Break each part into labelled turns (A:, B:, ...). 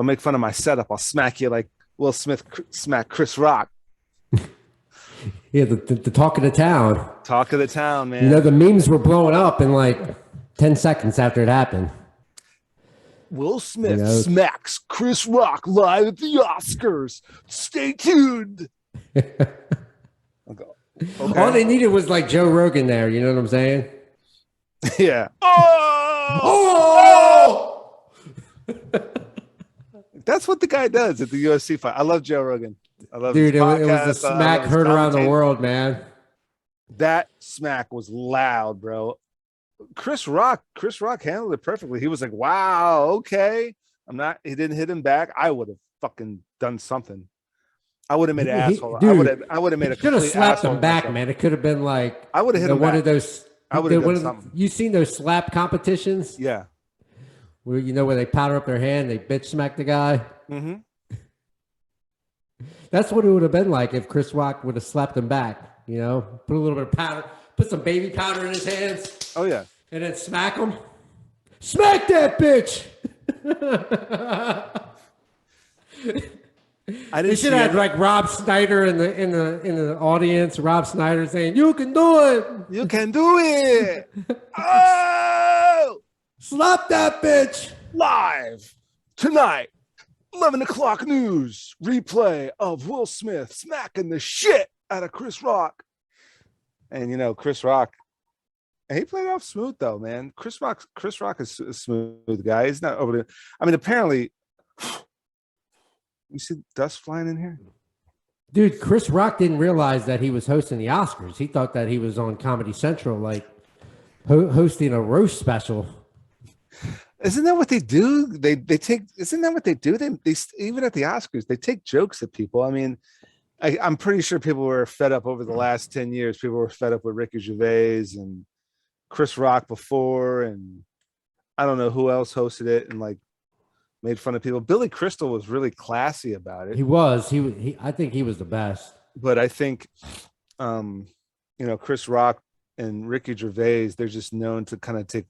A: Don't make fun of my setup. I'll smack you like Will Smith smacked Chris Rock.
B: Yeah, the talk of the town.
A: Talk of the town, man.
B: You know, the memes were blowing up in like 10 seconds after it happened.
A: Will Smith smacks Chris Rock live at the Oscars. Stay tuned. Okay.
B: All they needed was like Joe Rogan there. You know what I'm saying?
A: Yeah.
B: Oh!
A: That's what the guy does at the UFC fight. I love Joe Rogan. I love
B: Dude, it was the smack heard around the world, man. That
A: smack was loud, bro. Chris Rock handled it perfectly. He was like, wow, okay. He didn't hit him back. I would have fucking done something. I would have made an asshole. Dude, I would have made a complete asshole.
B: Should have slapped him back, man. It could have been like
A: I would have hit him
B: one
A: back.
B: Of those.
A: I would have done something.
B: You seen those slap competitions?
A: Yeah.
B: Where where they powder up their hand, they bitch smack the guy.
A: Mm-hmm.
B: That's what it would have been like if Chris Rock would have slapped him back. You know, put a little bit of powder, put some baby powder in his hands.
A: Oh yeah.
B: And then smack him. Smack that bitch. They should have had like Rob Snyder in the audience. Rob Snyder saying, "You can do it.
A: You can do it. Oh,
B: slap that bitch."
A: Live tonight, 11 o'clock news replay of Will Smith smacking the shit out of Chris Rock. And you know, Chris Rock, he played it off smooth though, man. Chris Rock is a smooth guy. He's not over there. I mean, apparently. You see dust flying in here?
B: Dude, Chris Rock didn't realize that he was hosting the Oscars. He thought that he was on Comedy Central, like hosting a roast special.
A: Isn't that what they do? They take, isn't that what they do? They even at the Oscars, they take jokes at people. I mean, I'm pretty sure people were fed up over the last 10 years. People were fed up with Ricky Gervais and Chris Rock before, and I don't know who else hosted it and like made fun of people. Billy Crystal was really classy about it.
B: He was. I think he was the best.
A: But I think, you know, Chris Rock and Ricky Gervais, they're just known to kind of take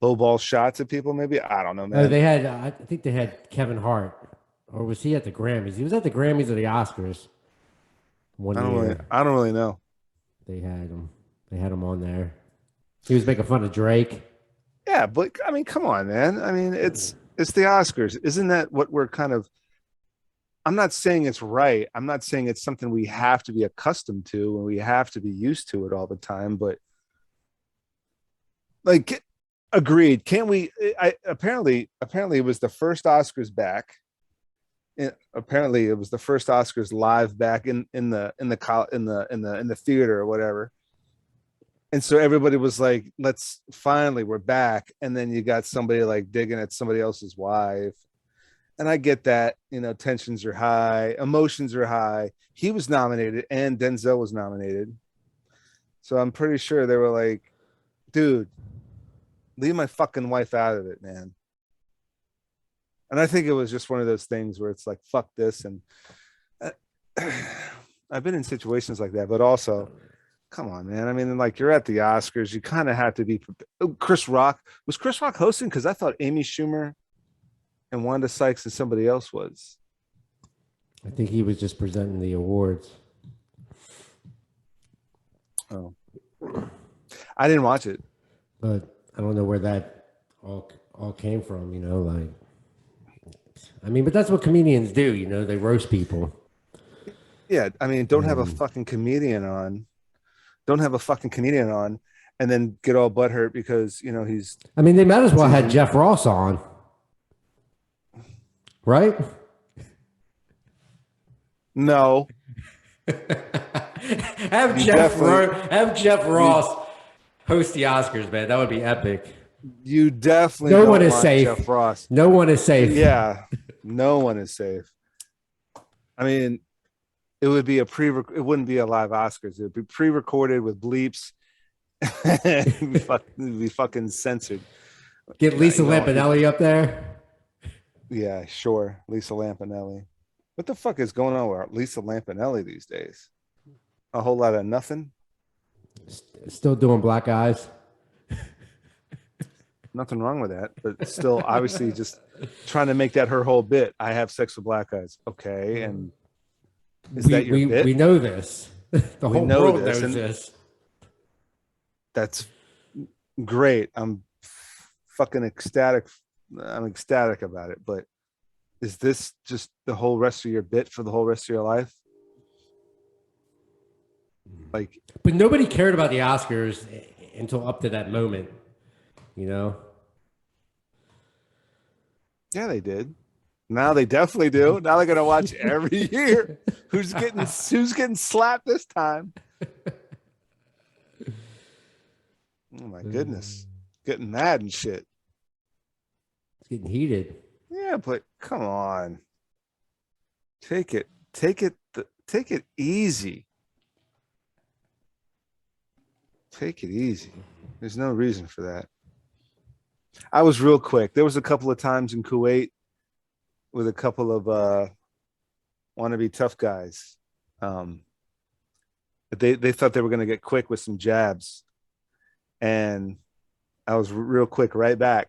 A: lowball shots at people. Maybe, I don't know, man.
B: No, they had. I think they had Kevin Hart, or was he at the Grammys? He was at the Grammys or the Oscars.
A: I don't really know.
B: They had him. They had him on there. He was making fun of Drake.
A: Yeah, but I mean, come on, man. I mean, it's the Oscars. Isn't that what we're kind of, I'm not saying it's right. I'm not saying it's something we have to be accustomed to and we have to be used to it all the time, but like, agreed. Can't we, apparently it was the first Oscars back. Apparently it was the first Oscars live back in the theater or whatever. And so everybody was like, we're back. And then you got somebody like digging at somebody else's wife. And I get that, you know, tensions are high, emotions are high. He was nominated and Denzel was nominated. So I'm pretty sure they were like, dude, leave my fucking wife out of it, man. And I think it was just one of those things where it's like, fuck this. And I've been in situations like that, but also, come on, man. I mean, like, you're at the Oscars. You kind of have to be prepared. Chris Rock. Was Chris Rock hosting? Because I thought Amy Schumer and Wanda Sykes and somebody else was.
B: I think he was just presenting the awards.
A: Oh. I didn't watch it.
B: But I don't know where that all came from, you know, like. I mean, but that's what comedians do, you know. They roast people.
A: Yeah, I mean, don't have a fucking comedian on. Don't have a fucking comedian on and then get all butthurt because, you know, he's...
B: I mean, they might as well have Jeff Ross on. Right?
A: No.
B: have Jeff Ross host the Oscars, man. That would be epic.
A: You definitely
B: no one is safe.
A: Jeff Ross.
B: No one is safe.
A: Yeah. No one is safe. I mean... It would be it wouldn't be a live Oscars. It would be pre-recorded with bleeps. It'd be fucking censored.
B: Get Lisa Lampanelli up there.
A: Yeah, sure. Lisa Lampanelli. What the fuck is going on with Lisa Lampanelli these days? A whole lot of nothing.
B: Still doing Black Eyes.
A: Nothing wrong with that, but still, obviously, just trying to make that her whole bit. I have sex with black guys. Okay, and is that your bit?
B: We know this. The
A: We
B: whole
A: know
B: world
A: this,
B: knows
A: and
B: this.
A: that's great. I'm fucking ecstatic. I'm ecstatic about it. But is this just the whole rest of your bit for the whole rest of your life? Like,
B: But nobody cared about the Oscars until up to that moment, you know?
A: yeah, they did. Now they definitely do. Now they're gonna watch every year. Who's getting slapped this time? Oh my goodness. Getting mad and shit.
B: It's getting heated.
A: Yeah, but come on. Take it easy. Take it easy. There's no reason for that. I was real quick. There was a couple of times in Kuwait with a couple of wannabe tough guys. But they thought they were gonna get quick with some jabs. And I was real quick right back.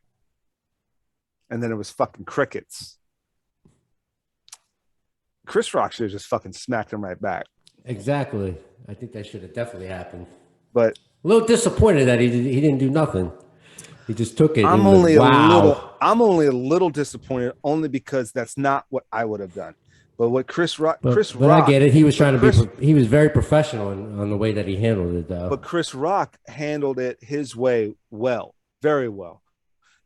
A: And then it was fucking crickets. Chris Rock should have just fucking smacked him right back.
B: Exactly. I think that should have definitely happened.
A: But
B: A little disappointed that he didn't do nothing. He just took it.
A: I'm only a little disappointed only because that's not what I would have done. But what Chris Rock,
B: but I get it. He was trying to be. He was very professional on the way that he handled it, though.
A: But Chris Rock handled it his way well, very well.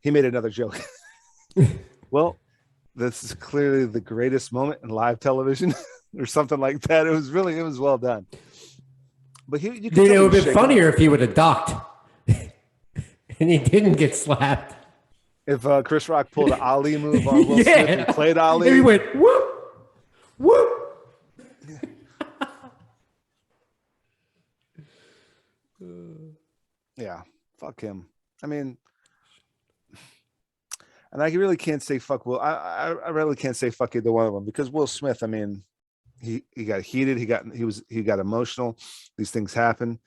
A: He made another joke. Well, this is clearly the greatest moment in live television, or something like that. It was well done. But you
B: it would have been funnier if he would have ducked, and he didn't get slapped.
A: If Chris Rock pulled an Ali move on Will Smith and played Ali,
B: and he went whoop. Whoop!
A: Yeah, fuck him. I mean, and I really can't say fuck Will. I really can't say fuck either one of them because Will Smith. I mean, he got heated. He got emotional. These things happen.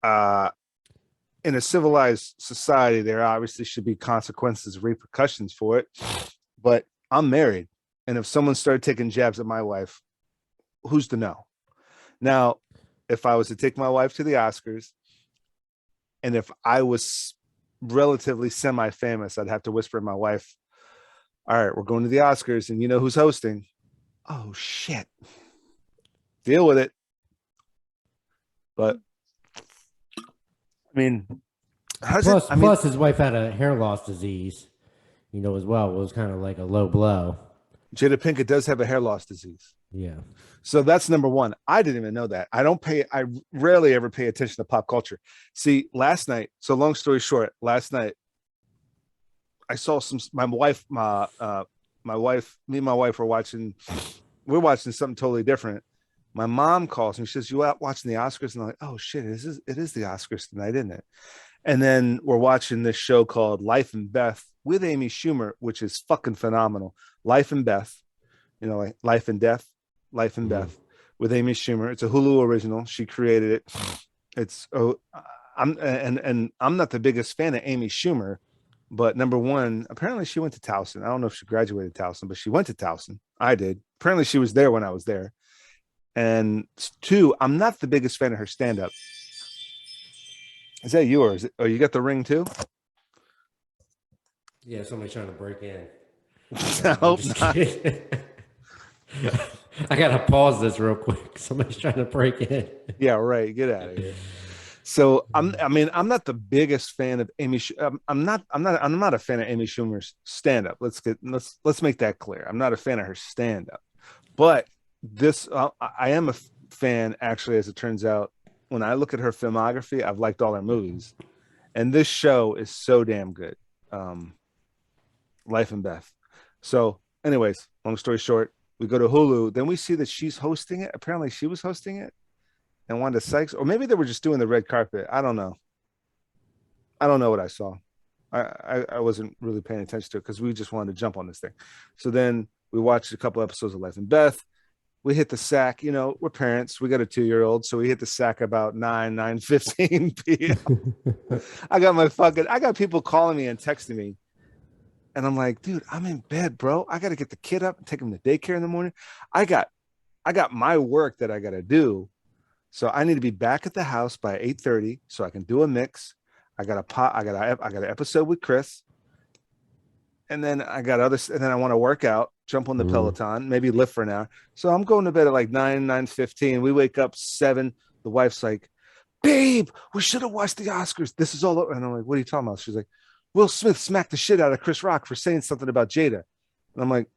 A: In a civilized society, there obviously should be consequences, repercussions for it. But I'm married. And if someone started taking jabs at my wife, who's to know? Now, if I was to take my wife to the Oscars, and if I was relatively semi-famous, I'd have to whisper to my wife, all right, we're going to the Oscars, and you know who's hosting? Oh, shit. Deal with it. But, I mean,
B: plus his wife had a hair loss disease, as well. It was kind of like a low blow.
A: Jada Pinkett does have a hair loss disease.
B: Yeah.
A: So that's number one. I didn't even know that. I rarely ever pay attention to pop culture. See, last night, so long story short, last night, I saw my wife, me and my wife we're watching something totally different. My mom calls me. She says, you out watching the Oscars? And I'm like, oh shit, it is the Oscars tonight, isn't it? And then we're watching this show called Life and Beth with Amy Schumer, which is fucking phenomenal. Life and Beth, like Life and Death, Life and Beth with Amy Schumer. It's a Hulu original. She created it. I'm not the biggest fan of Amy Schumer, but number one, apparently she went to Towson. I don't know if she graduated Towson, but she went to Towson. I did. Apparently she was there when I was there. And two, I'm not the biggest fan of her stand-up. Is that yours? Oh, you got the ring too?
B: Yeah, somebody's trying to break in.
A: I hope not.
B: I gotta pause this real quick. Somebody's trying to break in.
A: Yeah, right. Get out of here. So I'm not the biggest fan of Amy. I'm not a fan of Amy Schumer's stand-up. Let's make that clear. I'm not a fan of her stand-up, but this I am a fan actually. As it turns out, when I look at her filmography, I've liked all her movies, and this show is so damn good. Life and Beth. So, anyways, long story short, we go to Hulu. Then we see that she's hosting it. Apparently, she was hosting it. And Wanda Sykes, or maybe they were just doing the red carpet. I don't know. I don't know what I saw. I wasn't really paying attention to it because we just wanted to jump on this thing. So then we watched a couple episodes of Life and Beth. we hit the sack. You know, we're parents. We got a 2-year-old, so we hit the sack about 9:15 p.m. I got people calling me and texting me, and I'm like, dude, I'm in bed, bro. I got to get the kid up and take him to daycare in the morning. I got I got my work that I got to do, so I need to be back at the house by 8:30 so I can do a mix. I got an episode with Chris, and then I got others, and then I want to work out, jump on the
B: Mhm.
A: Peloton, maybe lift for an hour. So I'm going to bed at like 9:15. We wake up 7. The wife's like, babe, we should have watched the Oscars. This is all over. And I'm like, what are you talking about? She's like, Will Smith smacked the shit out of Chris Rock for saying something about Jada. And I'm like,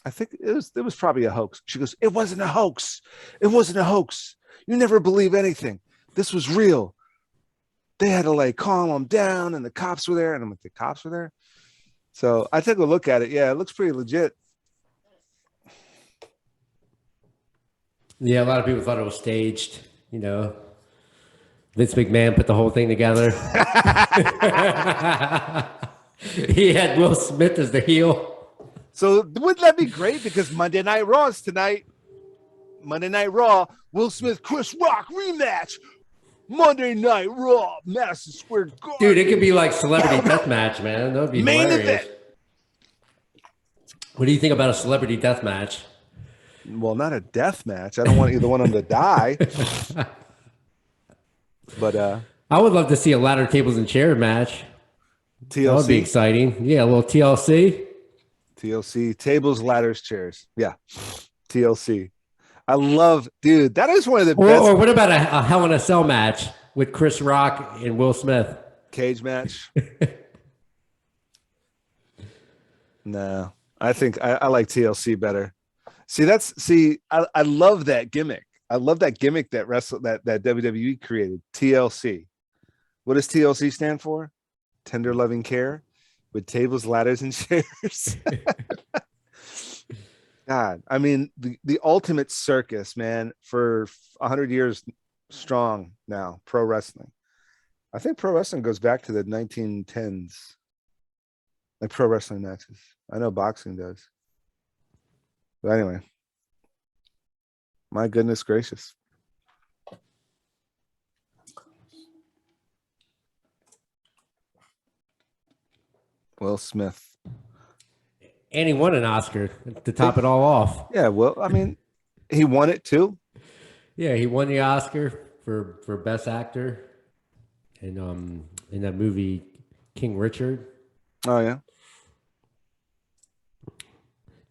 A: I think it was probably a hoax. She goes, it wasn't a hoax. It wasn't a hoax. You never believe anything. This was real. They had to like calm him down, and the cops were there. And I'm like, the cops were there. So I took a look at it. Yeah, it looks pretty legit.
B: Yeah, a lot of people thought it was staged. You know, Vince McMahon put the whole thing together. He had Will Smith as the heel.
A: So wouldn't that be great? Because Monday Night Raw is tonight. Monday Night Raw, Will Smith, Chris Rock rematch. Monday Night Raw, Madison Square
B: Dude, it
A: Garden.
B: could be like celebrity death match, man. That would be
A: Main
B: hilarious.
A: event.
B: What do you think about a celebrity death match?
A: Well, not a death match. I don't want either one of them to die. But
B: I would love to see a ladder tables and chair match. That would be
A: TLC,
B: exciting. Yeah, a little TLC.
A: TLC, tables, ladders, chairs. Yeah, TLC. I love, dude. That is one of the best
B: Or what about a Hell in a Cell match with Chris Rock and Will Smith?
A: cage match. No, I think I like TLC better. I love that gimmick. I love that gimmick that WWE created. TLC. What does TLC stand for? Tender loving care with tables, ladders, and chairs. God, I mean the ultimate circus, man, for 100 years strong now. Pro wrestling. I think pro wrestling goes back to the 1910s, like pro wrestling matches. I know boxing does. But anyway, my goodness gracious. Will Smith.
B: And he won an Oscar to top it all off.
A: Yeah, well, I mean, he won it too.
B: Yeah, he won the Oscar for Best Actor in that movie King Richard.
A: Oh yeah.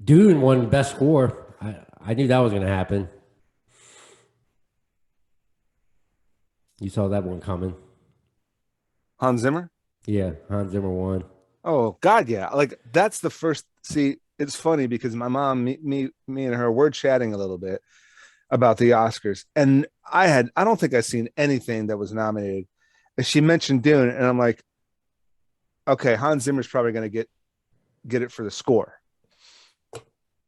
B: Dune won Best Score. I knew that was going to happen. You saw that one coming.
A: Hans Zimmer.
B: Yeah, Hans Zimmer won.
A: Oh God, yeah. Like that's the first. See, it's funny because my mom, me and her were chatting a little bit about the Oscars, and I don't think I've seen anything that was nominated. And she mentioned Dune, and I'm like, okay, Hans Zimmer's probably going to get it for the score.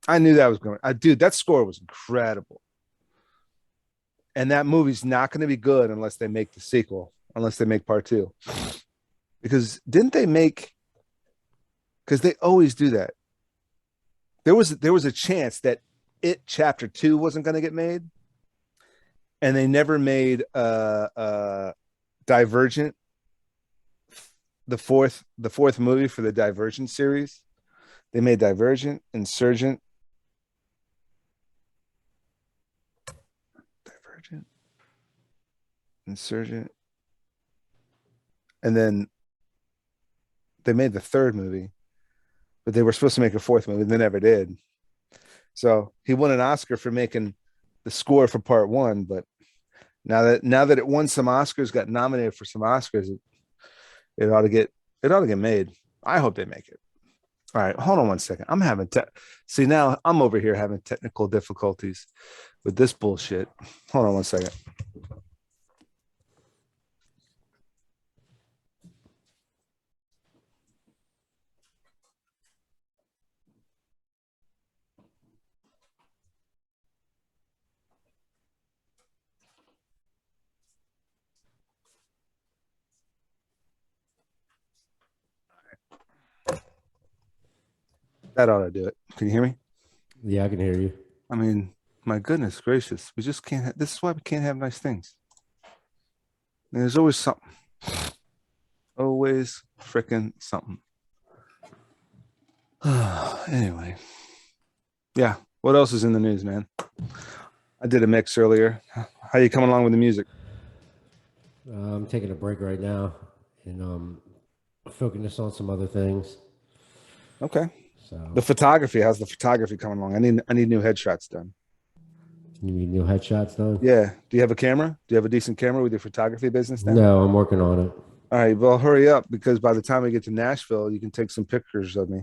A: I knew that was going. Dude, that score was incredible, and that movie's not going to be good unless they make the sequel, unless they make part two. Because didn't they make? Because they always do that. There was a chance that it chapter 2 wasn't going to get made, and they never made Divergent, the fourth movie for the Divergent series. They made Divergent, Insurgent, Divergent, Insurgent, and then they made the third movie, but they were supposed to make a fourth movie, and they never did. So he won an Oscar for making the score for part one, but now that it won some Oscars, got nominated for some Oscars, it ought to get made. I hope they make it. All right, hold on one second. See, now I'm over here having technical difficulties with this bullshit. Hold on one second. That ought to do it. Can you hear me?
B: Yeah, I can hear you.
A: I mean, My goodness gracious. We just can't. This is why we can't have nice things. And there's always something. Always freaking something. Anyway. Yeah. What else is in the news, man? I did a mix earlier. How you coming along with the music?
B: I'm taking a break right now and focusing on some other things.
A: Okay.
B: So
A: The photography, how's the photography coming along? I need new headshots done.
B: you need new headshots done?
A: Yeah. Do you have a camera? Do you have a decent camera with your photography business now?
B: No, I'm working on it.
A: All right. Well, hurry up because by the time we get to Nashville, you can take some pictures of me.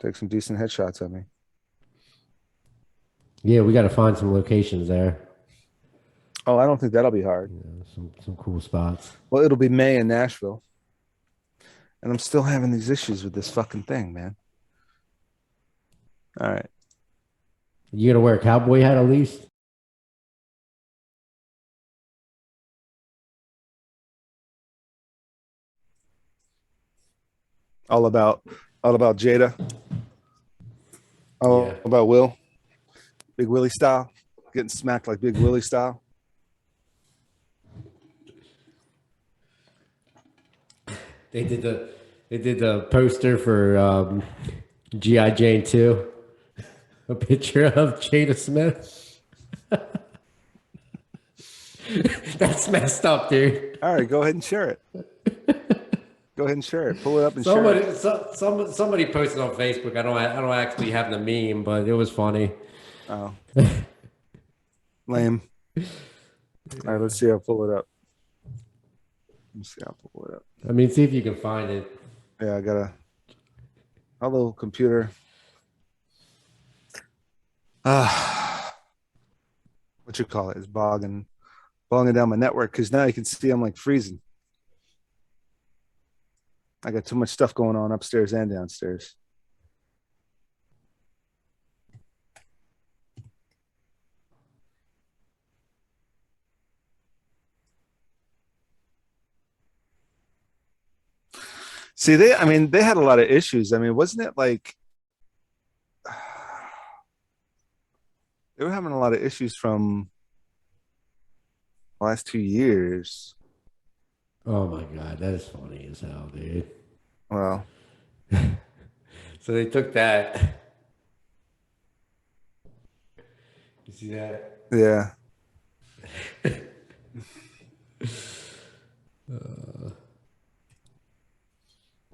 A: Take some decent headshots of me.
B: Yeah, we got to find some locations there.
A: Oh, I don't think that'll be hard.
B: Yeah, some cool spots.
A: Well, it'll be May in Nashville. And I'm still having these issues with this fucking thing, man. All right.
B: You gonna wear a cowboy hat at least?
A: All about Jada. All
B: Yeah.
A: about Will. Big Willie style. Getting smacked like Big Willie style.
B: They did the poster for G.I. Jane 2. A picture of Jada Smith. That's messed up, dude.
A: All right, go ahead and share it. Go ahead and share it. Pull it up and share it.
B: Somebody posted on Facebook. I don't actually have the meme, but it was funny.
A: Oh. Lame. All right, let's see. I'll pull it up. Let's see. I'll pull it up.
B: I mean, see if you can find it.
A: Yeah, I got a hello computer. What you call it? It's bogging down my network because now you can see I'm like freezing. I got too much stuff going on upstairs and downstairs. See, they had a lot of issues. I mean, wasn't it like they were having a lot of issues from the last 2 years?
B: Oh my god, that is funny as hell, dude.
A: Well,
B: so they took that. You see that?
A: yeah.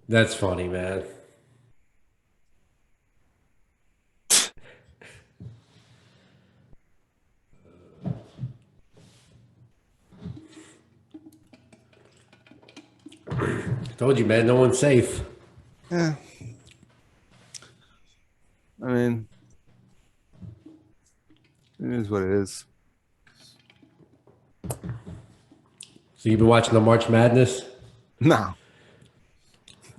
B: That's funny, man. Told you, man, no one's safe.
A: Yeah. I mean, it is what it is.
B: So you've been watching the March Madness?
A: No.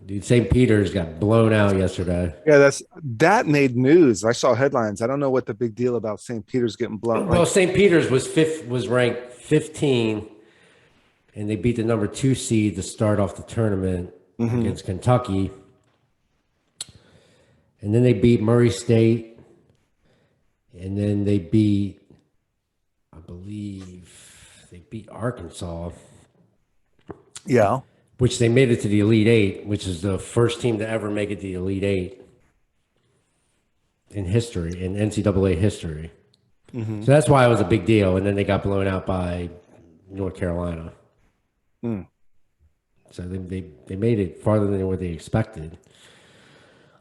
B: Dude, St. Peter's got blown out yesterday.
A: Yeah, that made news. I saw headlines. I don't know what the big deal about St. Peter's getting blown.
B: Well, St. Peter's was ranked 15, and they beat the number 2 seed to start off the tournament against Kentucky. And then they beat Murray State, and then they beat, I believe, they beat Arkansas.
A: Yeah.
B: Which they made it to the Elite Eight, which is the first team to ever make it to the Elite Eight in history, in NCAA history. So that's why it was a big deal. And then they got blown out by North Carolina. So they made it farther than what they expected.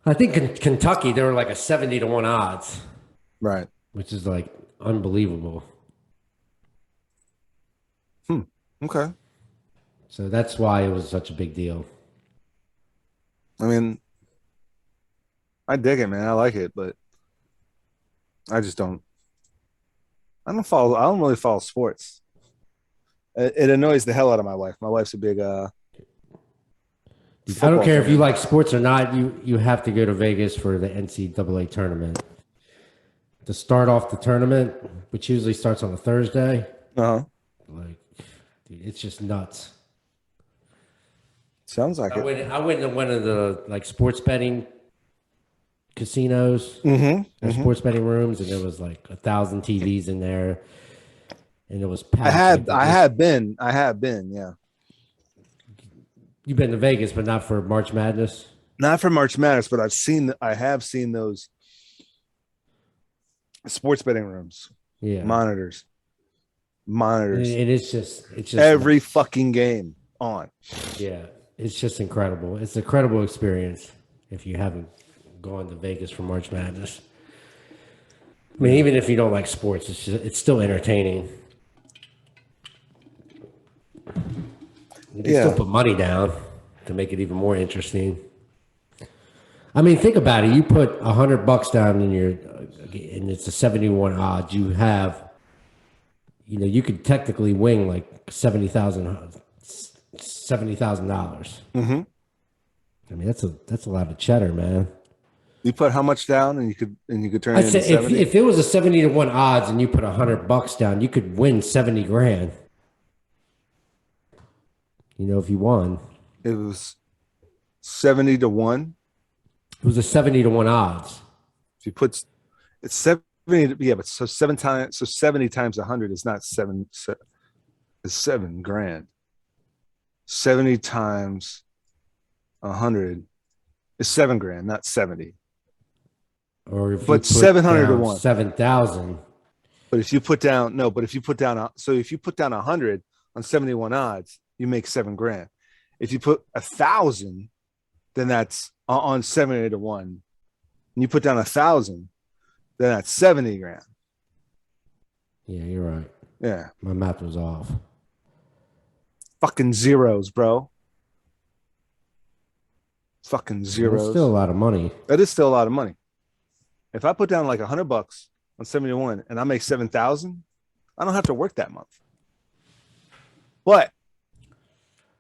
B: I think in Kentucky, they were like a 70-1 odds.
A: Right.
B: Which is like unbelievable.
A: Okay.
B: So that's why it was such a big deal.
A: I mean, I dig it, man. I like it, but I just don't. I don't really follow sports. It annoys the hell out of my wife. My wife's a big.
B: I don't care if you like sports or not. You have to go to Vegas for the NCAA tournament. To start off the tournament, which usually starts on a Thursday. Like, dude, it's just nuts.
A: Sounds like it.
B: I went to one of the like sports betting casinos, or sports betting rooms, and there was like 1,000 TVs in there, and it was packed.
A: I have been. Yeah.
B: You've been to Vegas, but not for March Madness.
A: Not for March Madness, but I have seen those sports betting rooms.
B: Yeah,
A: monitors.
B: And it's just
A: every fucking game on.
B: Yeah, it's just incredible. It's an incredible experience if you haven't gone to Vegas for March Madness. I mean, even if you don't like sports, it's still entertaining. You can still put money down to make it even more interesting. I mean, think about it. You put $100 down and it's a 71 odds. You have, you could technically win like $70,000.
A: Mm-hmm.
B: I mean, that's a lot of cheddar, man.
A: You put how much down, and you could turn it into 70?
B: If it was a 70-1 odds and you put $100 down, you could win 70 grand. If you won.
A: It was 70-1.
B: It was a 70-1 odds.
A: If you put it's 70, but so 70 times 100 is not is $7,000. 70 times 100 is $7,000, not 70.
B: Or if
A: but 700-1,
B: 7,000.
A: But if you put down if you put down 100 on 71 odds, you make $7,000. If you put 1,000, then that's on 70-1. And you put down 1,000, then that's $70,000.
B: Yeah, you're right.
A: Yeah,
B: my math was off.
A: Fucking zeros, bro. Fucking zeros.
B: That's still a lot of money.
A: That is still a lot of money. If I put down like $100 on 71 and I make 7,000, I don't have to work that month. But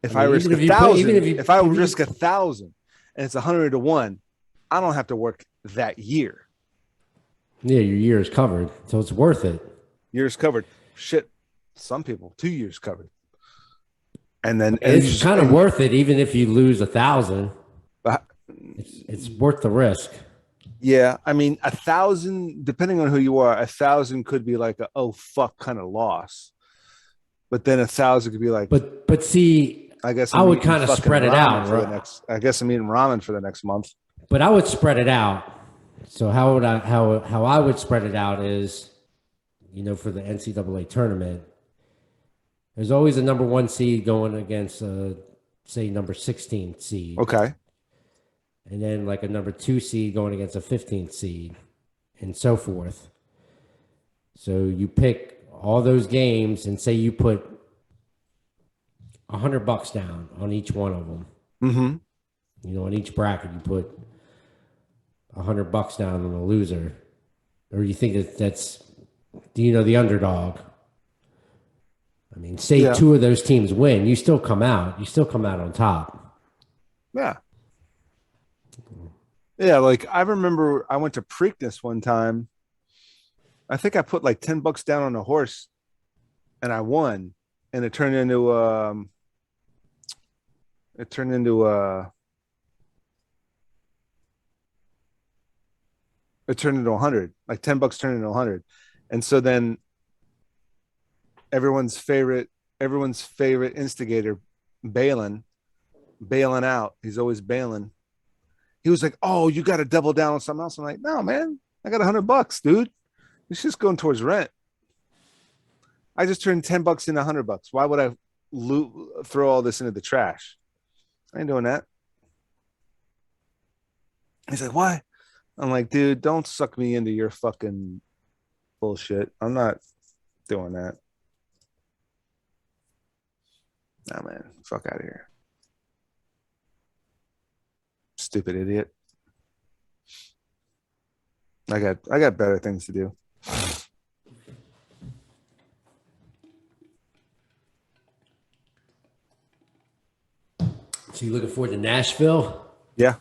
A: if I risk 1,000, if I risk 1,000 and it's 100-1, I don't have to work that year.
B: Yeah, your year is covered, so it's worth it.
A: Year's covered. Shit, some people 2 years covered. And then
B: it's kind of worth it, even if you lose 1,000. It's worth the risk.
A: Yeah, I mean, 1,000, depending on who you are, 1,000 could be like a oh fuck kind of loss, but then 1,000 could be like.
B: But see,
A: I guess
B: I would kind of spread it out.
A: I guess I'm eating ramen for the next month.
B: But I would spread it out. So how I would spread it out is, for the NCAA tournament, there's always a number 1 seed going against, say, number 16 seed.
A: Okay.
B: And then like a number 2 seed going against a 15th seed, and so forth. So you pick all those games and say you put $100 down on each one of them.
A: Mm-hmm.
B: On each bracket you put $100 down on the loser, or you think that's the underdog. I mean, say 2 of those teams win, you still come out. You still come out on top.
A: Yeah. Yeah, like I remember I went to Preakness one time. I think I put like $10 down on a horse and I won. And it turned into 100. Like $10 turned into 100. And so then everyone's favorite instigator, bailing out. He's always bailing. He was like, "Oh, you got to double down on something else." I'm like, "No, man, I got $100, dude. It's just going towards rent. I just turned $10 into $100. Why would I throw all this into the trash? I ain't doing that." He's like, "Why?" I'm like, "Dude, don't suck me into your fucking bullshit. I'm not doing that." Nah, man, fuck out of here. Stupid idiot. I got better things to do.
B: So you looking forward to Nashville?
A: Yeah.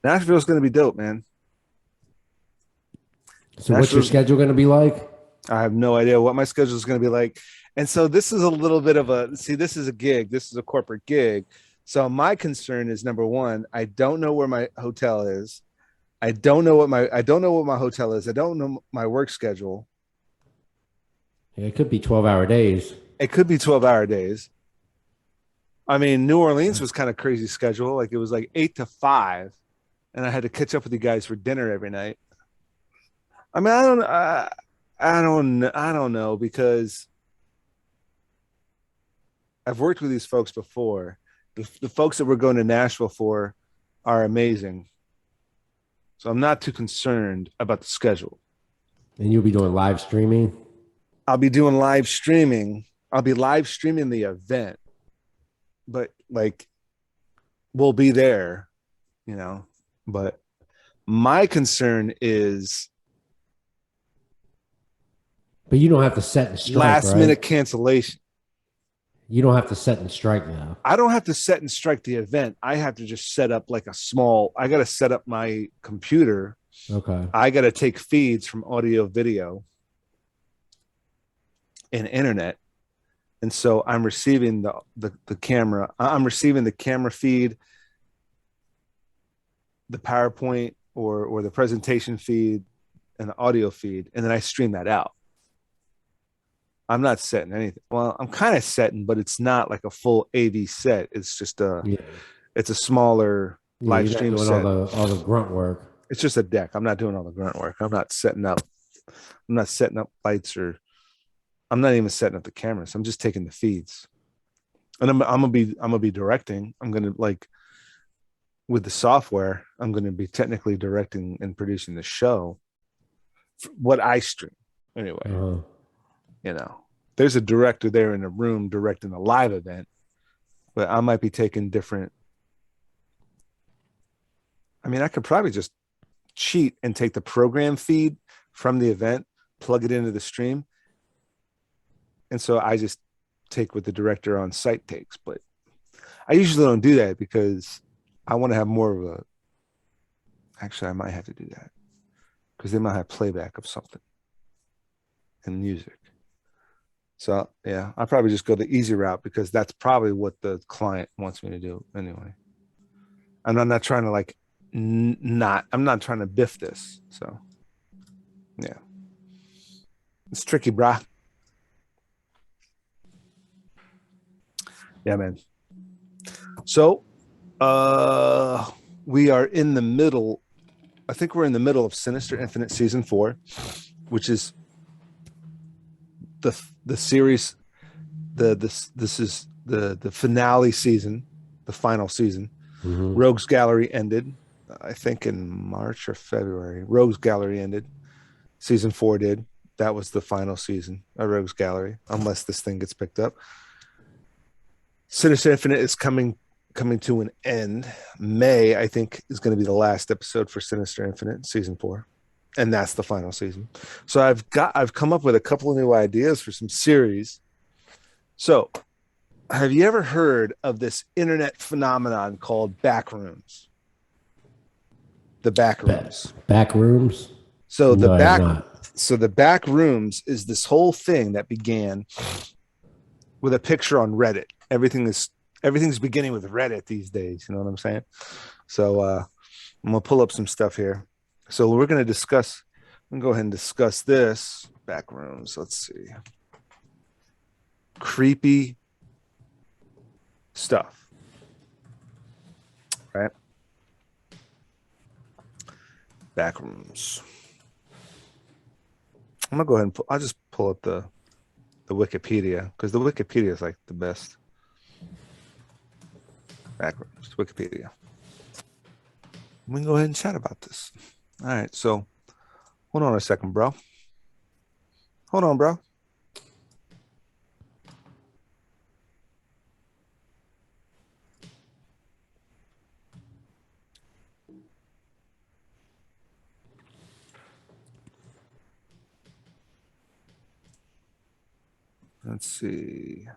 A: Nashville's going to be dope, man.
B: So what's your schedule going to be like?
A: I have no idea what my schedule is going to be like. And so this is a little bit of this is a gig. This is a corporate gig. So my concern is, number 1, I don't know where my hotel is. I don't know what my hotel is. I don't know my work schedule.
B: It could be 12-hour days.
A: It could be 12-hour days. I mean, New Orleans was kind of crazy schedule. Like it was like 8 to 5, and I had to catch up with you guys for dinner every night. I mean, I don't know because I've worked with these folks before. The folks that we're going to Nashville for are amazing. So I'm not too concerned about the schedule.
B: And you'll be doing live streaming.
A: I'll be doing live streaming. I'll be live streaming the event, but like we'll be there, you know. But my concern is
B: But you don't have to set and strike,
A: last
B: right?
A: minute cancellation.
B: You don't have to set and strike now.
A: I don't have to set and strike the event. I have to just set up like I got to set up my computer.
B: Okay.
A: I got to take feeds from audio, video, and internet. And so I'm receiving the camera. I'm receiving the camera feed, the PowerPoint or the presentation feed, and the audio feed, and then I stream that out. I'm not setting anything. Well, I'm kind of setting, but it's not like a full AV set. It's just it's a smaller live
B: you're not
A: stream
B: doing
A: set.
B: all the grunt work.
A: It's just a deck. I'm not doing all the grunt work. I'm not setting up lights, or I'm not even setting up the cameras. I'm just taking the feeds. And I'm gonna be directing. I'm gonna like with the software, I'm gonna be technically directing and producing the show. What I stream. Anyway.
B: Uh-huh.
A: You know, there's a director there in the room directing a live event, but I might be taking different. I mean, I could probably just cheat and take the program feed from the event, plug it into the stream. And so I just take what the director on site takes. But I usually don't do that because I want to have more of a. Actually, I might have to do that because they might have playback of something and music. So yeah, I'll probably just go the easy route because that's probably what the client wants me to do anyway. And I'm not trying to like I'm not trying to biff this. So yeah. It's tricky, brah. Yeah, man. So we are in the middle. I think we're in the middle of Sinister Infinite season 4, which is the series. This is the finale season, the final season.
B: Mm-hmm.
A: Rogues Gallery ended, I think in March or February. Rogues Gallery ended. Season 4 did. That was the final season of Rogues Gallery, unless this thing gets picked up. Sinister Infinite is coming to an end. May, I think, is going to be the last episode for Sinister Infinite, season 4. And that's the final season. So I've come up with a couple of new ideas for some series. So, have you ever heard of this internet phenomenon called backrooms? The backrooms.
B: Backrooms?
A: So
B: No,
A: the backrooms is this whole thing that began with a picture on Reddit. Everything's beginning with Reddit these days. You know what I'm saying? So I'm gonna pull up some stuff here. So we're gonna discuss. I'm gonna go ahead and discuss this backrooms. Let's see. Creepy stuff, right? Backrooms. I'm gonna go ahead and I'll just pull up the Wikipedia because the Wikipedia is like the best. Backrooms, Wikipedia. We can go ahead and chat about this. All right, so hold on a second, bro. Hold on, bro. Let's see.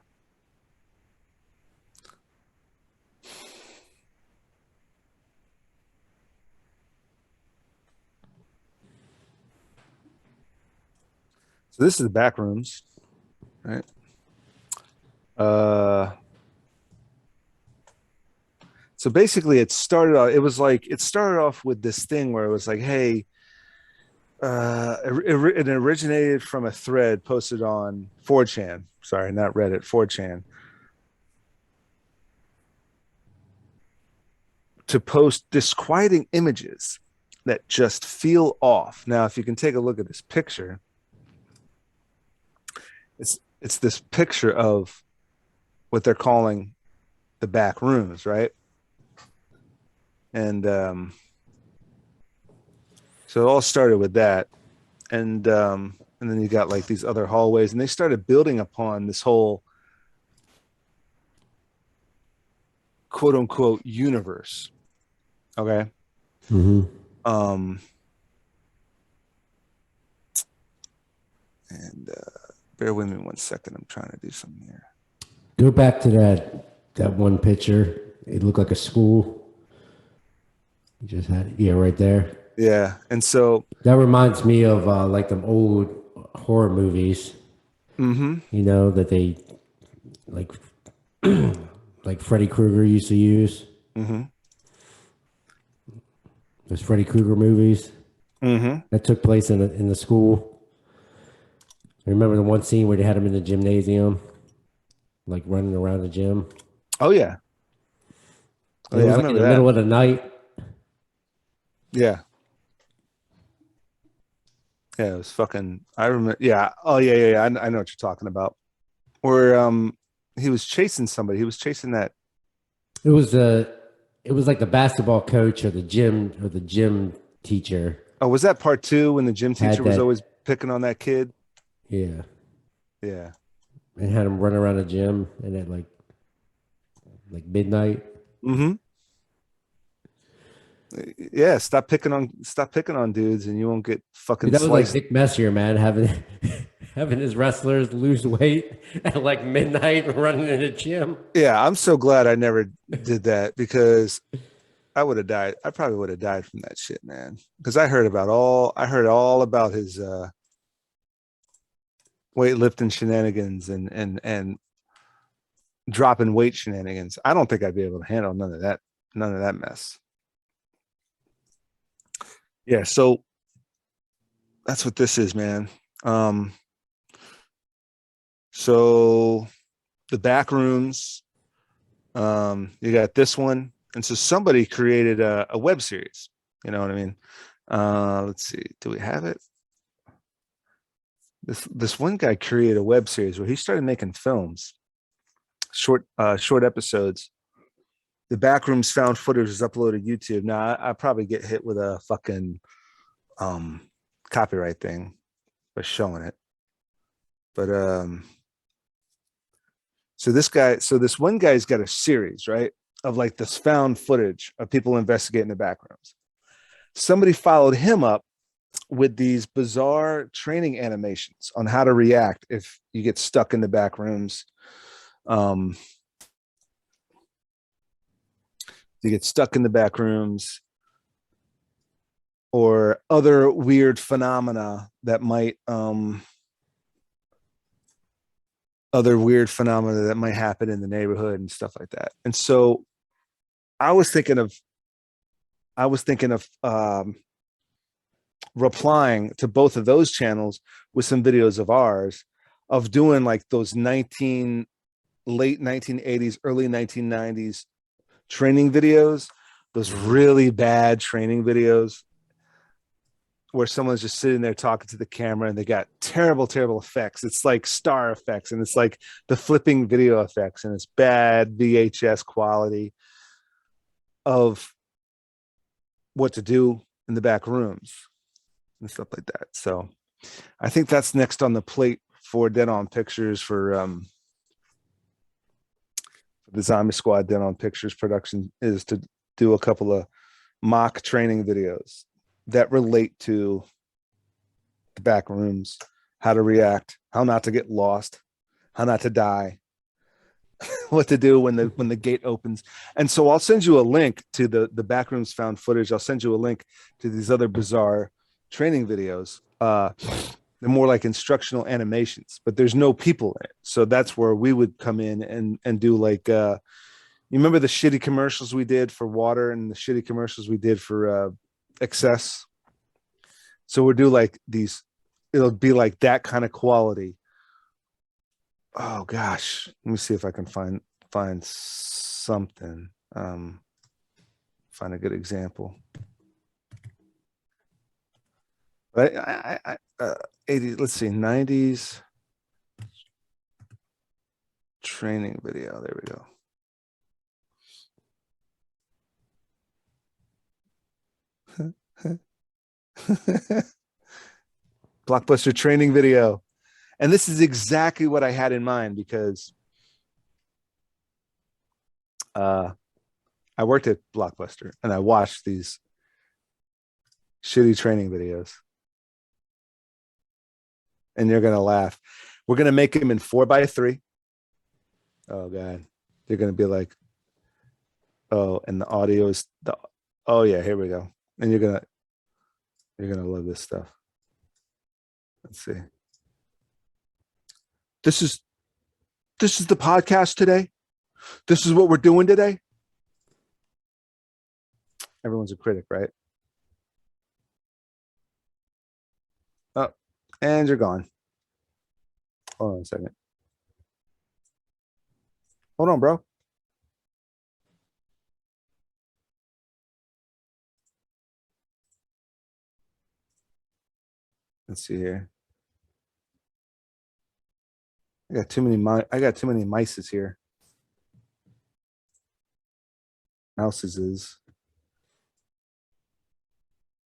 A: So this is the back rooms, right? So basically, it started off with this thing where it was like, hey, it originated from a thread posted on 4chan. Sorry, not Reddit, 4chan, to post disquieting images that just feel off. Now, if you can take a look at this picture, it's this picture of what they're calling the back rooms, right? And so it all started with that, and then you got like these other hallways, and they started building upon this whole quote unquote universe. Okay.
B: Mm-hmm.
A: Um, and bear with me 1 second. I'm trying to do something here.
B: Go back to that one picture. It looked like a school. You just had right there.
A: Yeah, and so
B: That reminds me of like them old horror movies.
A: mm-hmm.
B: You know that they like like Freddy Krueger used to use.
A: Mm-hmm.
B: Those Freddy Krueger movies
A: Mm-hmm.
B: that took place in the school. I remember the one scene where they had him in the gymnasium, like running around the gym.
A: Oh yeah. Oh
B: And it
A: yeah, I
B: was like in
A: remember
B: the
A: that.
B: middle of the night.
A: Yeah. Yeah, it was fucking. I remember. Yeah. Oh yeah, yeah, yeah. I know what you're talking about. Where he was chasing somebody. He was chasing that.
B: It was it was like the basketball coach or the gym teacher
A: Oh, was that part two when the gym
B: had
A: teacher was
B: that.
A: always picking on that kid?
B: Yeah,
A: Yeah.
B: and had him run around the gym and at like midnight.
A: Mm-hmm. Yeah. Stop picking on dudes, and you won't get fucking
B: Dude, that was like
A: sliced.
B: Dick Messier, man, having having his wrestlers lose weight at like midnight running in the gym.
A: Yeah, I'm so glad I never did that because I would have died. I probably would have died from that shit, man. Because I heard all about his weightlifting shenanigans and dropping weight shenanigans. I don't think I'd be able to handle none of that mess. Yeah, so that's what this is, man. Um, so the back rooms, you got this one, and so somebody created a web series. You know what I mean? Let's see, do we have it? This one guy created a web series where he started making films, short episodes. The Backrooms found footage is uploaded to YouTube. Now I probably get hit with a fucking um copyright thing for showing it. But so this one guy's got a series, right? Of like this found footage of people investigating the backrooms. Somebody followed him up with these bizarre training animations on how to react if you get stuck in the back rooms. You get stuck in the back rooms or other weird phenomena that might happen in the neighborhood and stuff like that. And so I was thinking of replying to both of those channels with some videos of ours of doing like those late 1980s, early 1990s training videos, those really bad training videos where someone's just sitting there talking to the camera and they got terrible, terrible effects. It's like star effects and it's like the flipping video effects and it's bad VHS quality of what to do in the back rooms and stuff like that. So I think that's next on the plate for Dead On Pictures for the Zombie Squad Dead On Pictures production is to do a couple of mock training videos that relate to the back rooms, how to react, how not to get lost, how not to die, what to do when the gate opens. And so I'll send you a link to the backrooms found footage. I'll send you a link to these other bizarre training videos. They're more like instructional animations, but there's no people in it. So that's where we would come in and do like You remember the shitty commercials we did for water and the shitty commercials we did for excess? So we'll do like these, it'll be like that kind of quality. Oh gosh. Let me see if I can find something. Find a good example. But 80, let's see, 90s training video. There we go. Blockbuster training video. And this is exactly what I had in mind because I worked at Blockbuster and I watched these shitty training videos. And you're going to laugh. We're going to make them in 4x3. Oh, God. They're going to be like, oh, and the audio is oh, yeah, here we go. And you're going to love this stuff. Let's see. This is the podcast today. This is what we're doing today. Everyone's a critic, right? Oh, and you're gone. Hold on a second. Hold on, bro. Let's see here. I got too many mices here. Mouses is.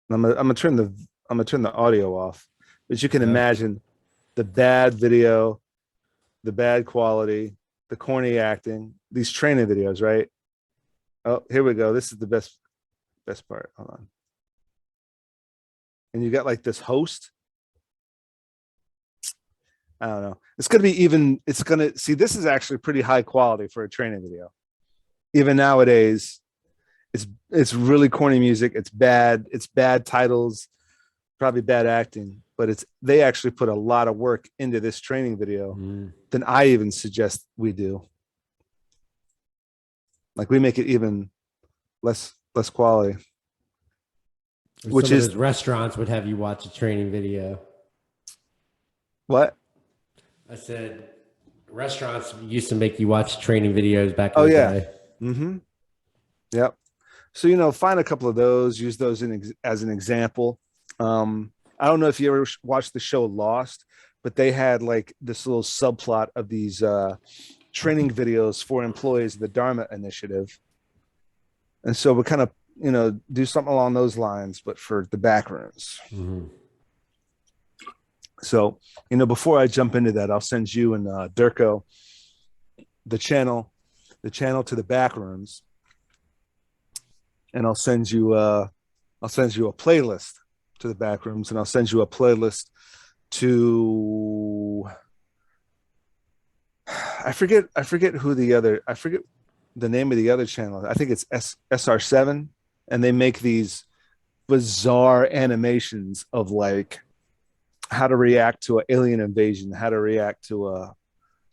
A: I'm gonna turn the audio off, but you can imagine the bad video, the bad quality, the corny acting, these training videos, right? Oh, here we go. This is the best part. Hold on. And you got like this host. I don't know. It's gonna be see, this is actually pretty high quality for a training video. Even nowadays, it's really corny music. It's bad titles, probably bad acting, but they actually put a lot of work into this training video than I even suggest we do. Like we make it even less quality.
B: Which is restaurants would have you watch a training video.
A: What?
B: I said restaurants used to make you watch training videos back in the day.
A: Mm-hmm. Yep. So, find a couple of those, use those as an example. I don't know if you ever watched the show Lost, but they had like this little subplot of these training videos for employees of the Dharma Initiative. And so we kind of, do something along those lines, but for the back rooms. Mm-hmm. So, before I jump into that, I'll send you and Durko the channel to the back rooms. And I'll send you a playlist to the back rooms, and I'll send you a playlist to I forget the name of the other channel. I think it's SR7, and they make these bizarre animations of like how to react to an alien invasion, how to react to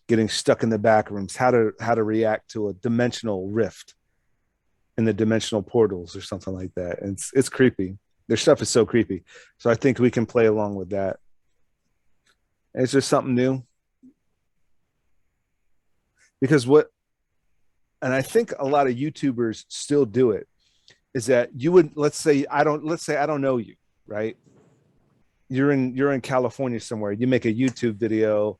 A: getting stuck in the back rooms, how to react to a dimensional rift in the dimensional portals or something like that. And it's creepy. Their stuff is so creepy. So I think we can play along with that. It's just something new. Because and I think a lot of YouTubers still do it, is that you would, let's say I don't know you, right? You're in California somewhere. You make a YouTube video,